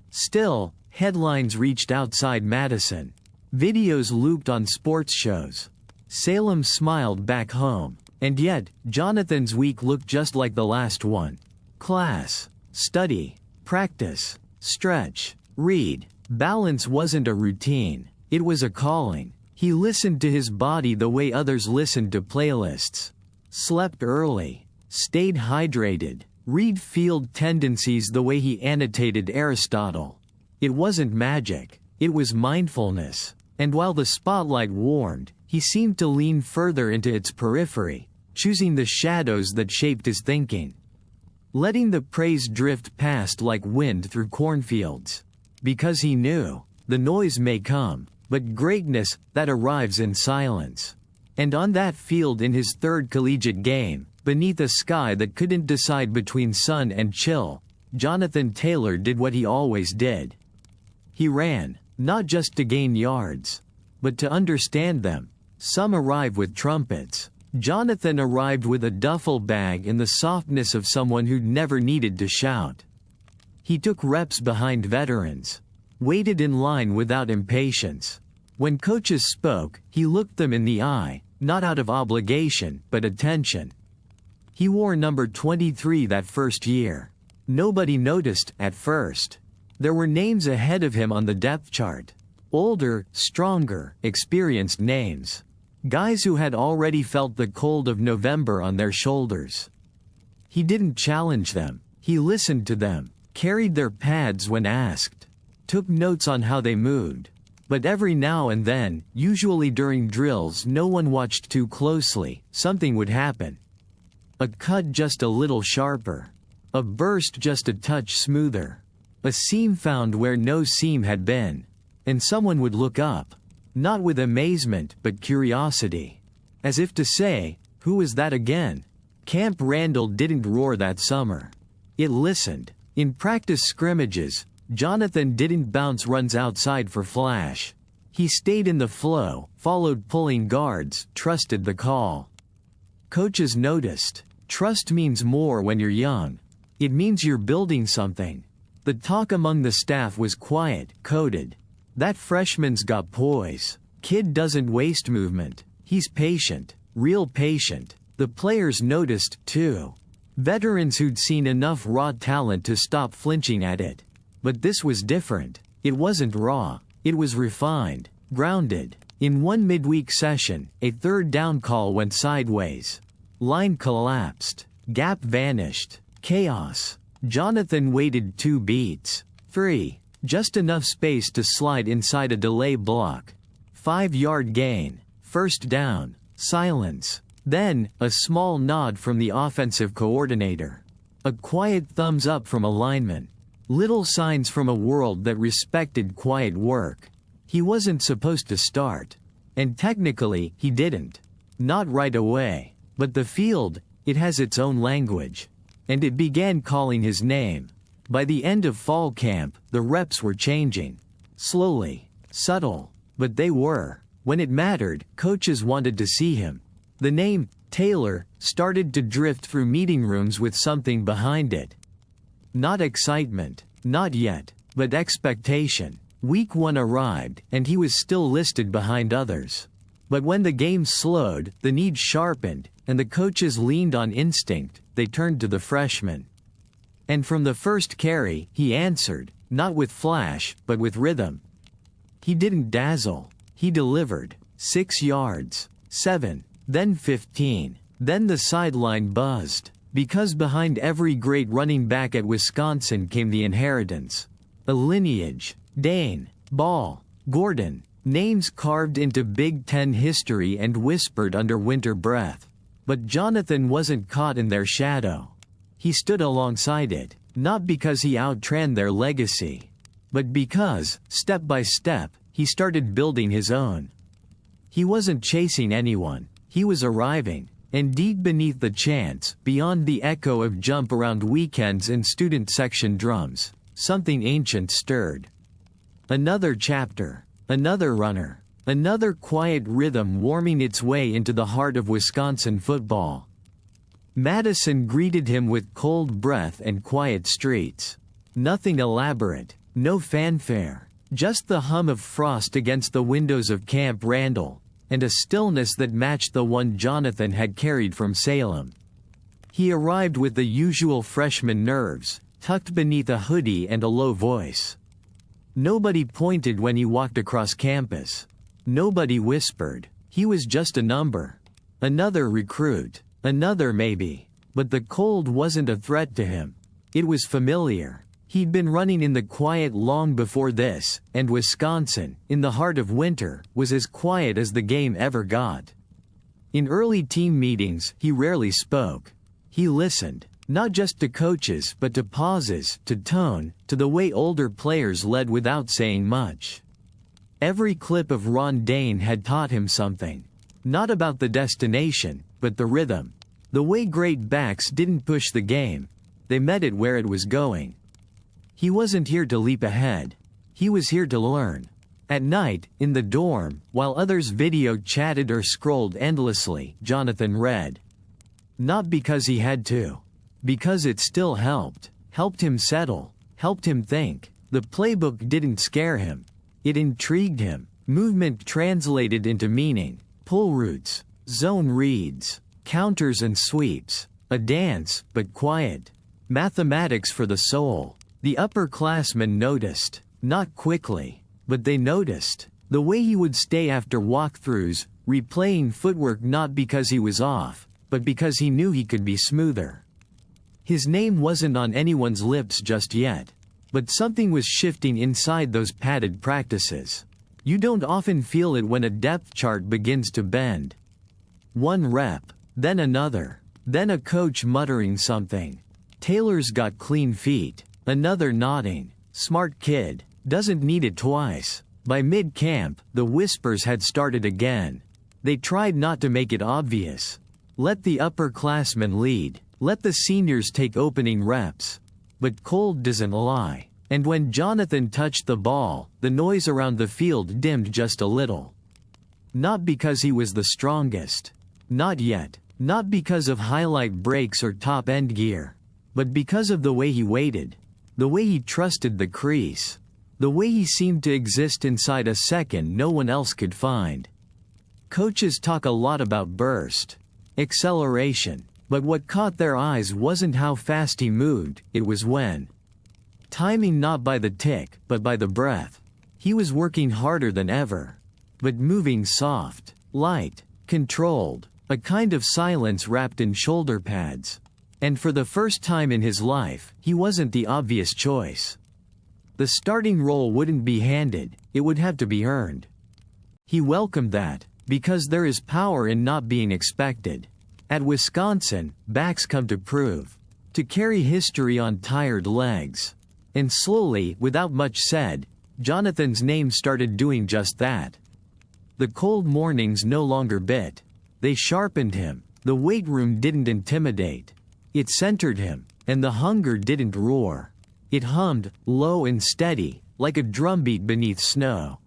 Still, headlines reached outside Madison. Videos looped on sports shows. Salem smiled back home. And yet, Jonathan's week looked just like the last one. Class, study, practice, stretch, read. Balance wasn't a routine. It was a calling. He listened to his body the way others listened to playlists. Slept early. Stayed hydrated. Read field tendencies the way he annotated Aristotle. It wasn't magic. It was mindfulness. And while the spotlight warmed, he seemed to lean further into its periphery, choosing the shadows that shaped his thinking. Letting the praise drift past like wind through cornfields. Because he knew, the noise may come, but greatness, that arrives in silence. And on that field in his third collegiate game, beneath a sky that couldn't decide between sun and chill, Jonathan Taylor did what he always did. He ran, not just to gain yards, but to understand them. Some arrive with trumpets. Jonathan arrived with a duffel bag in the softness of someone who'd never needed to shout. He took reps behind veterans. Waited in line without impatience. When coaches spoke, he looked them in the eye, not out of obligation, but attention. He wore number 23 that first year. Nobody noticed, at first. There were names ahead of him on the depth chart. Older, stronger, experienced names. Guys who had already felt the cold of November on their shoulders. He didn't challenge them. He listened to them, carried their pads when asked, took notes on how they moved. But every now and then, usually during drills no one watched too closely, something would happen. A cut just a little sharper. A burst just a touch smoother. A seam found where no seam had been. And someone would look up. Not with amazement, but curiosity. As if to say, who was that again? Camp Randall didn't roar that summer. It listened. In practice scrimmages, Jonathan didn't bounce runs outside for flash. He stayed in the flow, followed pulling guards, trusted the call. Coaches noticed. Trust means more when you're young. It means you're building something. The talk among the staff was quiet, coded. That freshman's got poise. Kid doesn't waste movement. He's patient. Real patient. The players noticed, too. Veterans who'd seen enough raw talent to stop flinching at it. But this was different. It wasn't raw. It was refined. Grounded. In one midweek session, a third down call went sideways. Line collapsed. Gap vanished. Chaos. Jonathan waited 2 beats. 3. Just enough space to slide inside a delay block. 5-yard gain. First down. Silence. Then, a small nod from the offensive coordinator. A quiet thumbs up from a lineman. Little signs from a world that respected quiet work. He wasn't supposed to start. And technically, he didn't. Not right away. But the field, it has its own language. And it began calling his name. By the end of fall camp, the reps were changing. Slowly. Subtle. But they were. When it mattered, coaches wanted to see him. The name, Taylor, started to drift through meeting rooms with something behind it. Not excitement. Not yet. But expectation. Week 1 arrived, and he was still listed behind others. But when the game slowed, the need sharpened, and the coaches leaned on instinct, they turned to the freshman. And from the first carry, he answered, not with flash, but with rhythm. He didn't dazzle. He delivered. 6 yards. 7. Then 15. Then the sideline buzzed. Because behind every great running back at Wisconsin came the inheritance. A lineage. Dane, Ball, Gordon, names carved into Big Ten history and whispered under winter breath. But Jonathan wasn't caught in their shadow. He stood alongside it, not because he outran their legacy, but because, step by step, he started building his own. He wasn't chasing anyone, he was arriving, and deep beneath the chants, beyond the echo of jump around weekends and student section drums, something ancient stirred. Another chapter, another runner, another quiet rhythm warming its way into the heart of Wisconsin football. Madison greeted him with cold breath and quiet streets. Nothing elaborate, no fanfare, just the hum of frost against the windows of Camp Randall, and a stillness that matched the one Jonathan had carried from Salem. He arrived with the usual freshman nerves, tucked beneath a hoodie and a low voice. Nobody pointed when he walked across campus. Nobody whispered. He was just a number. Another recruit. Another maybe. But the cold wasn't a threat to him. It was familiar. He'd been running in the quiet long before this, and Wisconsin, in the heart of winter, was as quiet as the game ever got. In early team meetings, he rarely spoke. He listened. Not just to coaches but to pauses, to tone, to the way older players led without saying much. Every clip of Ron Dane had taught him something. Not about the destination, but the rhythm. The way great backs didn't push the game. They met it where it was going. He wasn't here to leap ahead. He was here to learn. At night, in the dorm, while others video chatted or scrolled endlessly, Jonathan read. Not because he had to. Because it still helped him settle, helped him think. The playbook didn't scare him. It intrigued him. Movement translated into meaning. Pull routes, zone reads, counters and sweeps. A dance, but quiet. Mathematics for the soul. The upperclassmen noticed. Not quickly, but they noticed. The way he would stay after walkthroughs, replaying footwork not because he was off, but because he knew he could be smoother. His name wasn't on anyone's lips just yet. But something was shifting inside those padded practices. You don't often feel it when a depth chart begins to bend. One rep, then another, then a coach muttering something. Taylor's got clean feet. Another nodding. Smart kid. Doesn't need it twice. By mid-camp, the whispers had started again. They tried not to make it obvious. Let the upperclassmen lead. Let the seniors take opening reps. But cold doesn't lie. And when Jonathan touched the ball, the noise around the field dimmed just a little. Not because he was the strongest. Not yet. Not because of highlight breaks or top-end gear. But because of the way he waited. The way he trusted the crease. The way he seemed to exist inside a second no one else could find. Coaches talk a lot about burst. Acceleration. But what caught their eyes wasn't how fast he moved, it was when. Timing not by the tick, but by the breath. He was working harder than ever. But moving soft, light, controlled, a kind of silence wrapped in shoulder pads. And for the first time in his life, he wasn't the obvious choice. The starting role wouldn't be handed, it would have to be earned. He welcomed that, because there is power in not being expected. At Wisconsin, backs come to prove. To carry history on tired legs. And slowly, without much said, Jonathan's name started doing just that. The cold mornings no longer bit. They sharpened him. The weight room didn't intimidate. It centered him, and the hunger didn't roar. It hummed, low and steady, like a drumbeat beneath snow.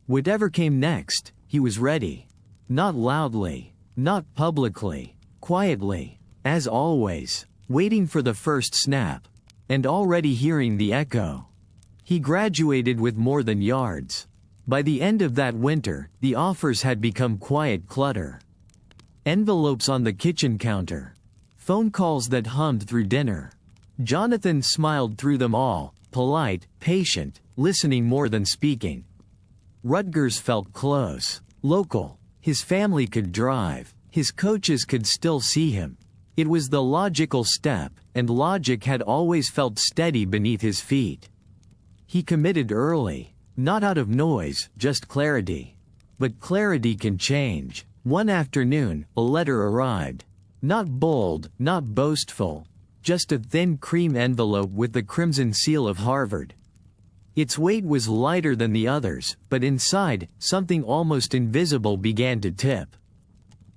Whatever came next, he was ready. Not loudly, not publicly, quietly, as always, waiting for the first snap, and already hearing the echo. He graduated with more than yards. By the end of that winter, the offers had become quiet clutter. Envelopes on the kitchen counter. Phone calls that hummed through dinner. Jonathan smiled through them all, polite, patient, listening more than speaking. Rutgers felt close, local. His family could drive. His coaches could still see him. It was the logical step, and logic had always felt steady beneath his feet. He committed early, not out of noise, just clarity. But clarity can change. One afternoon, a letter arrived. Not bold, not boastful, just a thin cream envelope with the crimson seal of Harvard. Its weight was lighter than the others, but inside, something almost invisible began to tip.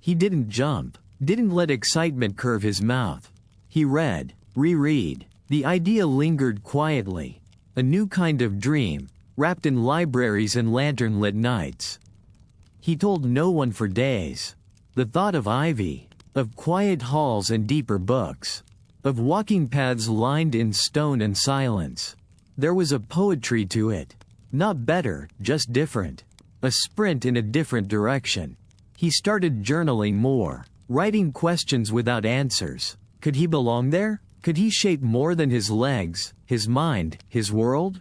He didn't jump, didn't let excitement curve his mouth. He read, reread. The idea lingered quietly. A new kind of dream, wrapped in libraries and lantern-lit nights. He told no one for days. The thought of ivy, of quiet halls and deeper books, of walking paths lined in stone and silence. There was a poetry to it. Not better, just different. A sprint in a different direction. He started journaling more, writing questions without answers. Could he belong there? Could he shape more than his legs, his mind, his world?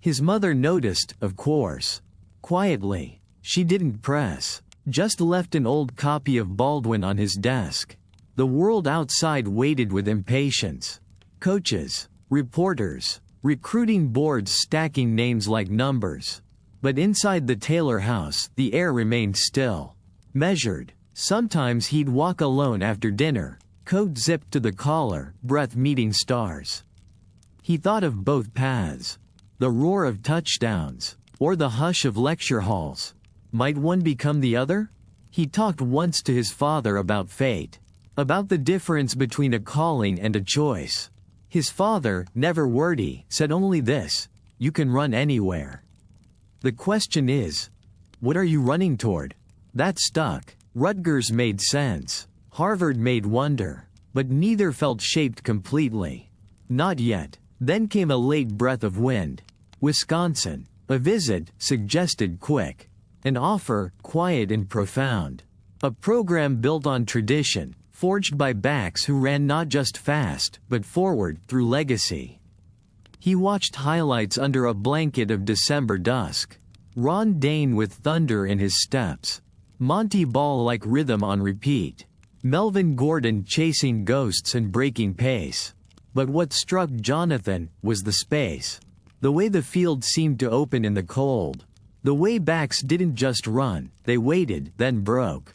His mother noticed, of course. Quietly. She didn't press. Just left an old copy of Baldwin on his desk. The world outside waited with impatience. Coaches, reporters, recruiting boards stacking names like numbers. But inside the Taylor house, the air remained still. Measured. Sometimes he'd walk alone after dinner, coat zipped to the collar, breath meeting stars. He thought of both paths. The roar of touchdowns, or the hush of lecture halls. Might one become the other? He talked once to his father about fate. About the difference between a calling and a choice. His father, never wordy, said only this: you can run anywhere. The question is, what are you running toward? That stuck. Rutgers made sense. Harvard made wonder. But neither felt shaped completely. Not yet. Then came a late breath of wind. Wisconsin. A visit, suggested quick. An offer, quiet and profound. A program built on tradition, forged by backs who ran not just fast, but forward, through legacy. He watched highlights under a blanket of December dusk. Ron Dane with thunder in his steps. Monty Ball-like rhythm on repeat. Melvin Gordon chasing ghosts and breaking pace. But what struck Jonathan was the space. The way the field seemed to open in the cold. The way backs didn't just run, they waited, then broke.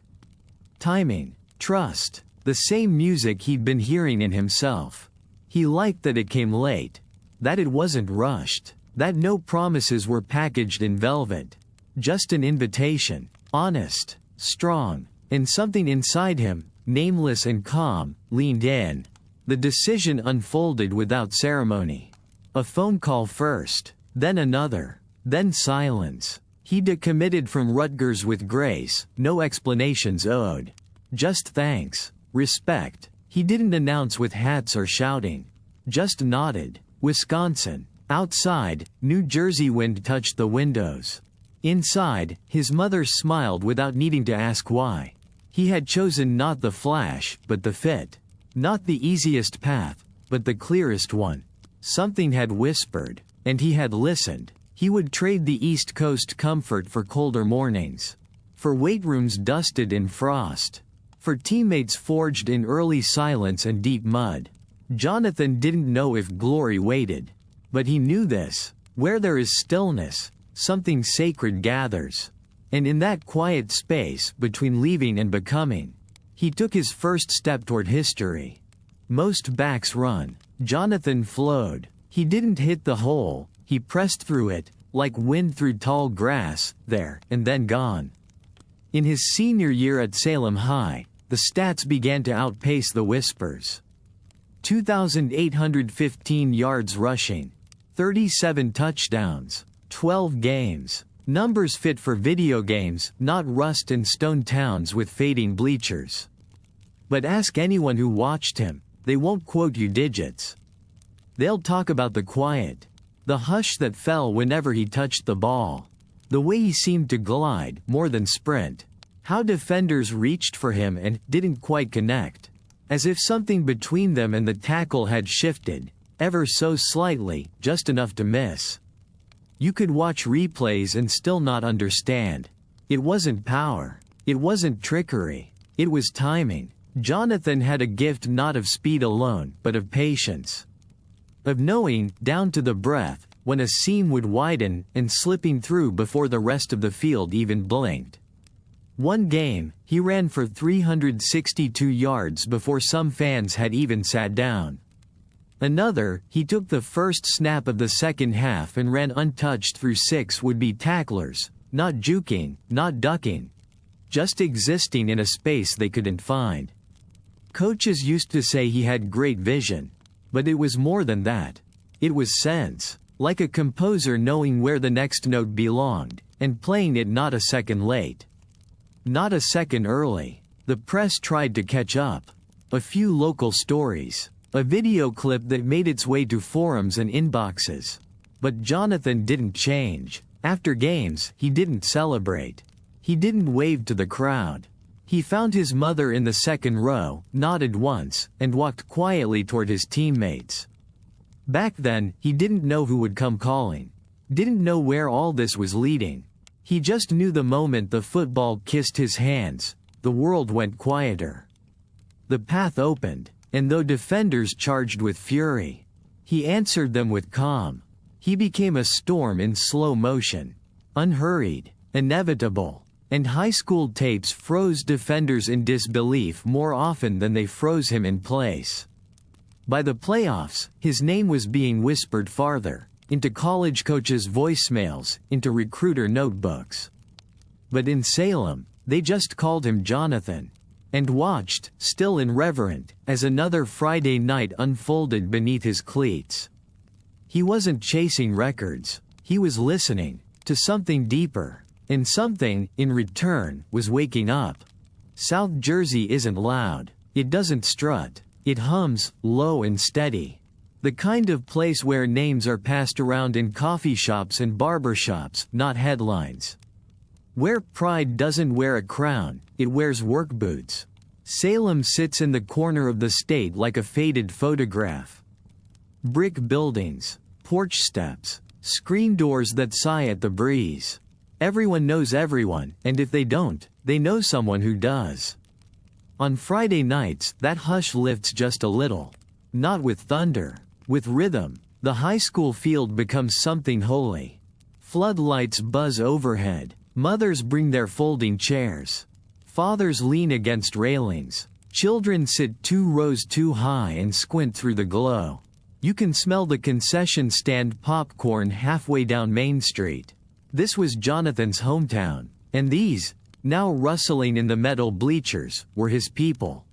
Timing. Trust. The same music he'd been hearing in himself. He liked that it came late. That it wasn't rushed. That no promises were packaged in velvet. Just an invitation. Honest. Strong. And something inside him, nameless and calm, leaned in. The decision unfolded without ceremony. A phone call first. Then another. Then silence. He decommitted from Rutgers with grace, no explanations owed. Just thanks. Respect. He didn't announce with hats or shouting. Just nodded. Wisconsin. Outside, New Jersey wind touched the windows. Inside, his mother smiled without needing to ask why. He had chosen not the flash, but the fit. Not the easiest path, but the clearest one. Something had whispered, and he had listened. He would trade the East Coast comfort for colder mornings. For weight rooms dusted in frost. For teammates forged in early silence and deep mud. Jonathan didn't know if glory waited. But he knew this. Where there is stillness, something sacred gathers. And in that quiet space between leaving and becoming, he took his first step toward history. Most backs run. Jonathan flowed. He didn't hit the hole, he pressed through it, like wind through tall grass, there and then gone. In his senior year at Salem High, the stats began to outpace the whispers. 2,815 yards rushing, 37 touchdowns, 12 games. Numbers fit for video games, not rust and stone towns with fading bleachers. But ask anyone who watched him, they won't quote you digits. They'll talk about the quiet, the hush that fell whenever he touched the ball, the way he seemed to glide more than sprint, how defenders reached for him and didn't quite connect, as if something between them and the tackle had shifted, ever so slightly, just enough to miss. You could watch replays and still not understand. It wasn't power. It wasn't trickery. It was timing. Jonathan had a gift not of speed alone, but of patience. Of knowing, down to the breath, when a seam would widen and slipping through before the rest of the field even blinked. One game, he ran for 362 yards before some fans had even sat down. Another, he took the first snap of the second half and ran untouched through 6 would-be tacklers, not juking, not ducking, just existing in a space they couldn't find. Coaches used to say he had great vision, but it was more than that. It was sense, like a composer knowing where the next note belonged, and playing it not a second late. Not a second early. The press tried to catch up. A few local stories. A video clip that made its way to forums and inboxes. But Jonathan didn't change. After games, he didn't celebrate. He didn't wave to the crowd. He found his mother in the second row, nodded once, and walked quietly toward his teammates. Back then, he didn't know who would come calling. Didn't know where all this was leading. He just knew the moment the football kissed his hands, the world went quieter. The path opened. And though defenders charged with fury, he answered them with calm. He became a storm in slow motion. Unhurried, inevitable, and high school tapes froze defenders in disbelief more often than they froze him in place. By the playoffs, his name was being whispered farther, into college coaches' voicemails, into recruiter notebooks. But in Salem, they just called him Jonathan. And watched, still irreverent, as another Friday night unfolded beneath his cleats. He wasn't chasing records. He was listening to something deeper, and something, in return, was waking up. South Jersey isn't loud. It doesn't strut. It hums, low and steady. The kind of place where names are passed around in coffee shops and barber shops, not headlines. Where pride doesn't wear a crown, it wears work boots. Salem sits in the corner of the state like a faded photograph. Brick buildings, porch steps, screen doors that sigh at the breeze. Everyone knows everyone, and if they don't, they know someone who does. On Friday nights, that hush lifts just a little. Not with thunder, with rhythm. The high school field becomes something holy. Floodlights buzz overhead. Mothers bring their folding chairs. Fathers lean against railings. Children sit 2 rows too high and squint through the glow. You can smell the concession stand popcorn halfway down Main Street. This was Jonathan's hometown, and these, now rustling in the metal bleachers, were his people.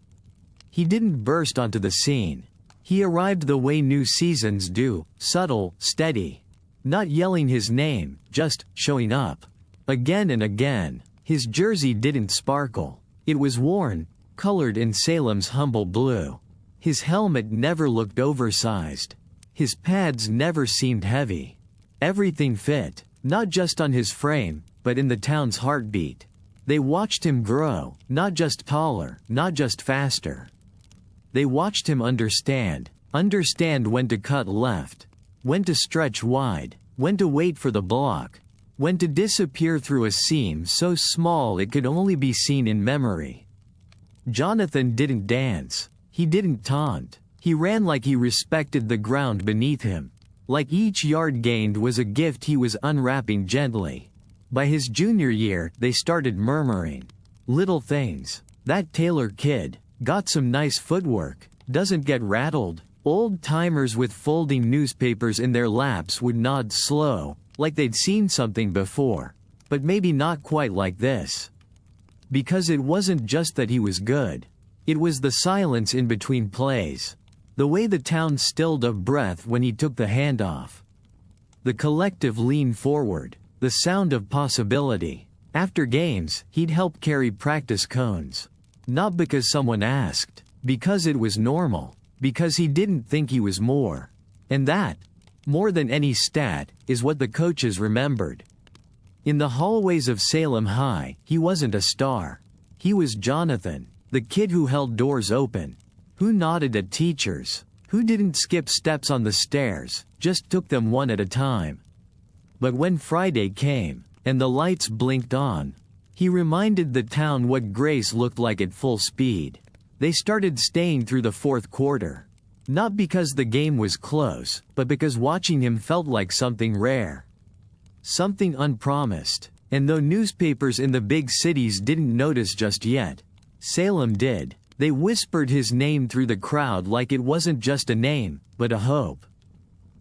He didn't burst onto the scene. He arrived the way new seasons do, subtle, steady. Not yelling his name, just showing up. Again and again, his jersey didn't sparkle. It was worn, colored in Salem's humble blue. His helmet never looked oversized. His pads never seemed heavy. Everything fit, not just on his frame, but in the town's heartbeat. They watched him grow, not just taller, not just faster. They watched him understand when to cut left, when to stretch wide, when to wait for the block, when to disappear through a seam so small it could only be seen in memory. Jonathan didn't dance. He didn't taunt. He ran like he respected the ground beneath him. Like each yard gained was a gift he was unwrapping gently. By his junior year, they started murmuring. Little things. That Taylor kid, got some nice footwork, doesn't get rattled. Old-timers with folding newspapers in their laps would nod slow, like they'd seen something before, but maybe not quite like this. Because it wasn't just that he was good. It was the silence in between plays. The way the town stilled a breath when he took the handoff. The collective lean forward. The sound of possibility. After games, he'd help carry practice cones. Not because someone asked. Because it was normal. Because he didn't think he was more. And that, more than any stat, is what the coaches remembered. In the hallways of Salem High, he wasn't a star. He was Jonathan, the kid who held doors open, who nodded at teachers, who didn't skip steps on the stairs, just took them one at a time. But when Friday came, and the lights blinked on, he reminded the town what grace looked like at full speed. They started staying through the fourth quarter. Not because the game was close, but because watching him felt like something rare. Something unpromised. And though newspapers in the big cities didn't notice just yet, Salem did. They whispered his name through the crowd like it wasn't just a name, but a hope.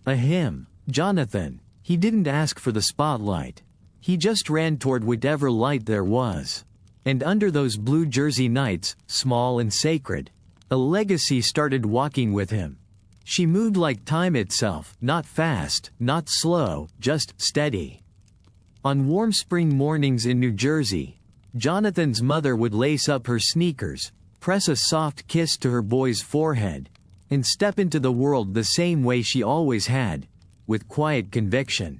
A hymn. Jonathan. He didn't ask for the spotlight. He just ran toward whatever light there was. And under those blue jersey nights, small and sacred, a legacy started walking with him. She moved like time itself, not fast, not slow, just steady. On warm spring mornings in New Jersey, Jonathan's mother would lace up her sneakers, press a soft kiss to her boy's forehead, and step into the world the same way she always had, with quiet conviction.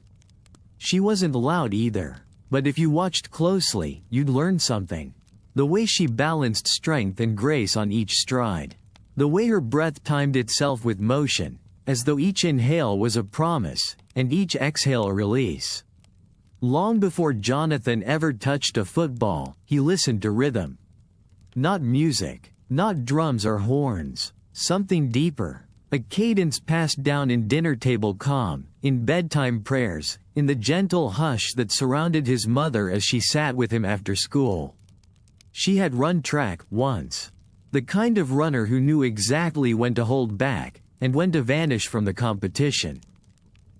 She wasn't loud either, but if you watched closely, you'd learn something. The way she balanced strength and grace on each stride. The way her breath timed itself with motion, as though each inhale was a promise, and each exhale a release. Long before Jonathan ever touched a football, he listened to rhythm. Not music, not drums or horns, something deeper. A cadence passed down in dinner table calm, in bedtime prayers, in the gentle hush that surrounded his mother as she sat with him after school. She had run track once. The kind of runner who knew exactly when to hold back, and when to vanish from the competition.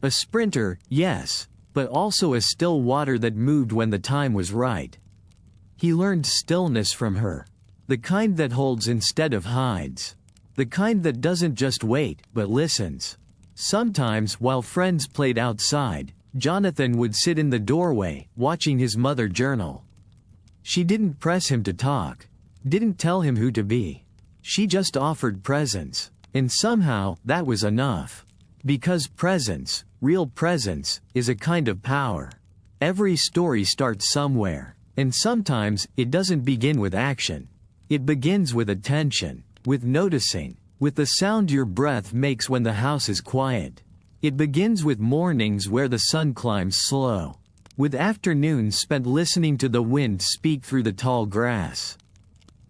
A sprinter, yes, but also a still water that moved when the time was right. He learned stillness from her. The kind that holds instead of hides. The kind that doesn't just wait, but listens. Sometimes, while friends played outside, Jonathan would sit in the doorway, watching his mother journal. She didn't press him to talk. Didn't tell him who to be. She just offered presence. And somehow, that was enough. Because presence, real presence, is a kind of power. Every story starts somewhere. And sometimes, it doesn't begin with action. It begins with attention. With noticing, with the sound your breath makes when the house is quiet. It begins with mornings where the sun climbs slow. With afternoons spent listening to the wind speak through the tall grass.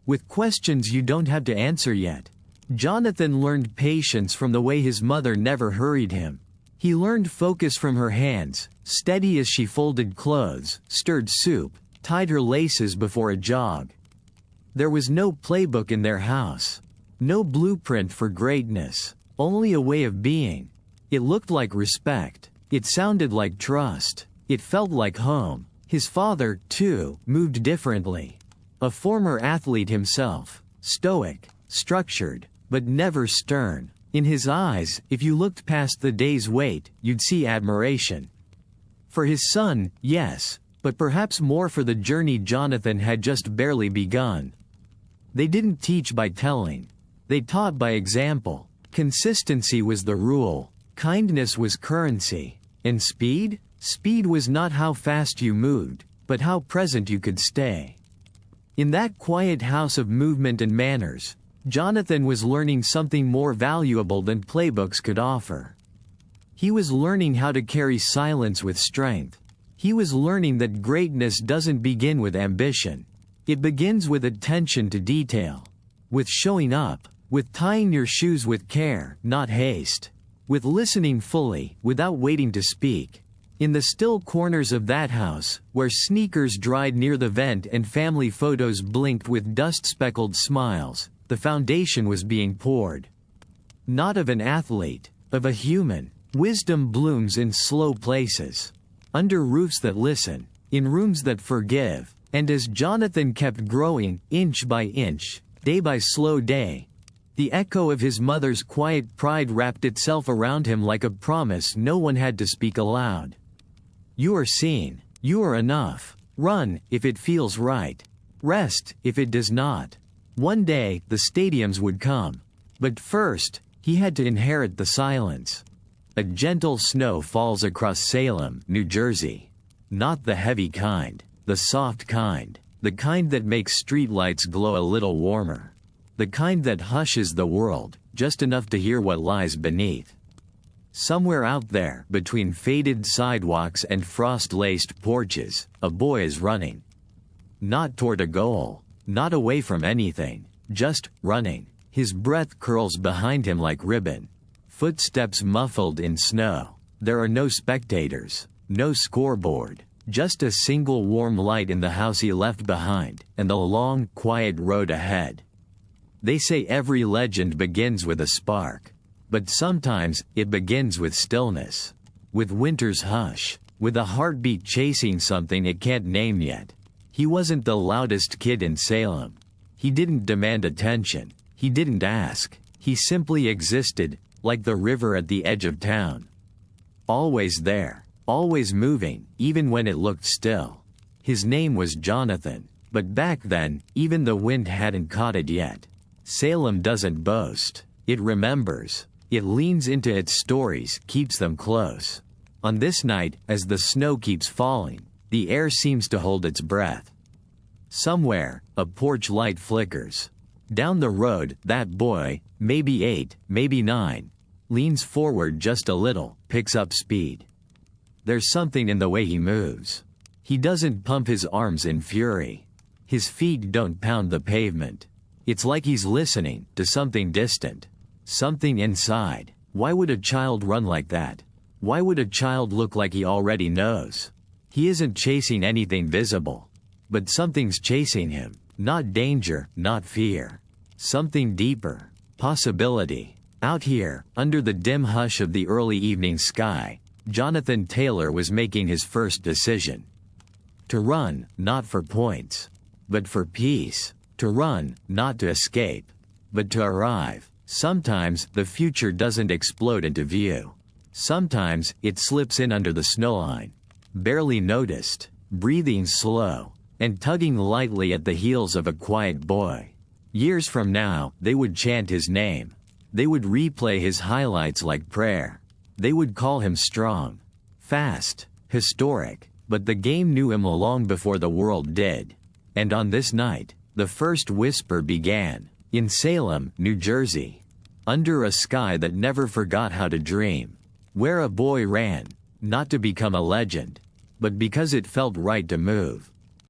With questions you don't have to answer yet. Jonathan learned patience from the way his mother never hurried him. He learned focus from her hands, steady as she folded clothes, stirred soup, tied her laces before a jog. There was no playbook in their house. No blueprint for greatness. Only a way of being. It looked like respect. It sounded like trust. It felt like home. His father, too, moved differently. A former athlete himself. Stoic, structured, but never stern. In his eyes, if you looked past the day's wait, you'd see admiration. For his son, yes, but perhaps more for the journey Jonathan had just barely begun. They didn't teach by telling. They taught by example. Consistency was the rule. Kindness was currency. And speed? Speed was not how fast you moved, but how present you could stay. In that quiet house of movement and manners, Jonathan was learning something more valuable than playbooks could offer. He was learning how to carry silence with strength. He was learning that greatness doesn't begin with ambition. It begins with attention to detail. With showing up. With tying your shoes with care, not haste. With listening fully, without waiting to speak. In the still corners of that house, where sneakers dried near the vent and family photos blinked with dust-speckled smiles, the foundation was being poured. Not of an athlete, of a human. Wisdom blooms in slow places. under roofs that listen, in rooms that forgive. And as Jonathan kept growing, inch by inch, day by slow day, the echo of his mother's quiet pride wrapped itself around him like a promise no one had to speak aloud. You are seen. You are enough. Run, if it feels right. Rest, if it does not. One day, the stadiums would come. But first, he had to inherit the silence. A gentle snow falls across Salem, New Jersey. Not the heavy kind, the soft kind, the kind that makes streetlights glow a little warmer. The kind that hushes the world, just enough to hear what lies beneath. Somewhere out there, between faded sidewalks and frost-laced porches, a boy is running. Not toward a goal, not away from anything, just running. His breath curls behind him like ribbon. Footsteps muffled in snow. There are no spectators, no scoreboard, just a single warm light in the house he left behind, and the long, quiet road ahead. They say every legend begins with a spark. But sometimes, it begins with stillness. With winter's hush. With a heartbeat chasing something it can't name yet. He wasn't the loudest kid in Salem. He didn't demand attention. He didn't ask. He simply existed, like the river at the edge of town. Always there. Always moving, even when it looked still. His name was Jonathan. But back then, even the wind hadn't caught it yet. Salem doesn't boast. It remembers. It leans into its stories, keeps them close. On this night, as the snow keeps falling, the air seems to hold its breath. Somewhere, a porch light flickers. Down the road, that boy, maybe 8, maybe 9, leans forward just a little, picks up speed. There's something in the way he moves. He doesn't pump his arms in fury. His feet don't pound the pavement. It's like he's listening to something distant. Something inside. Why would a child run like that? Why would a child look like he already knows? He isn't chasing anything visible. But something's chasing him. Not danger, not fear. Something deeper. Possibility. Out here, under the dim hush of the early evening sky, Jonathan Taylor was making his first decision. To run, not for points, but for peace. To run, not to escape, but to arrive. Sometimes, the future doesn't explode into view. Sometimes, it slips in under the snowline. Barely noticed, breathing slow, and tugging lightly at the heels of a quiet boy. Years from now, they would chant his name. They would replay his highlights like prayer. They would call him strong, fast, historic, but the game knew him long before the world did. And on this night, the first whisper began, in Salem, New Jersey, under a sky that never forgot how to dream, where a boy ran, not to become a legend, but because it felt right to move.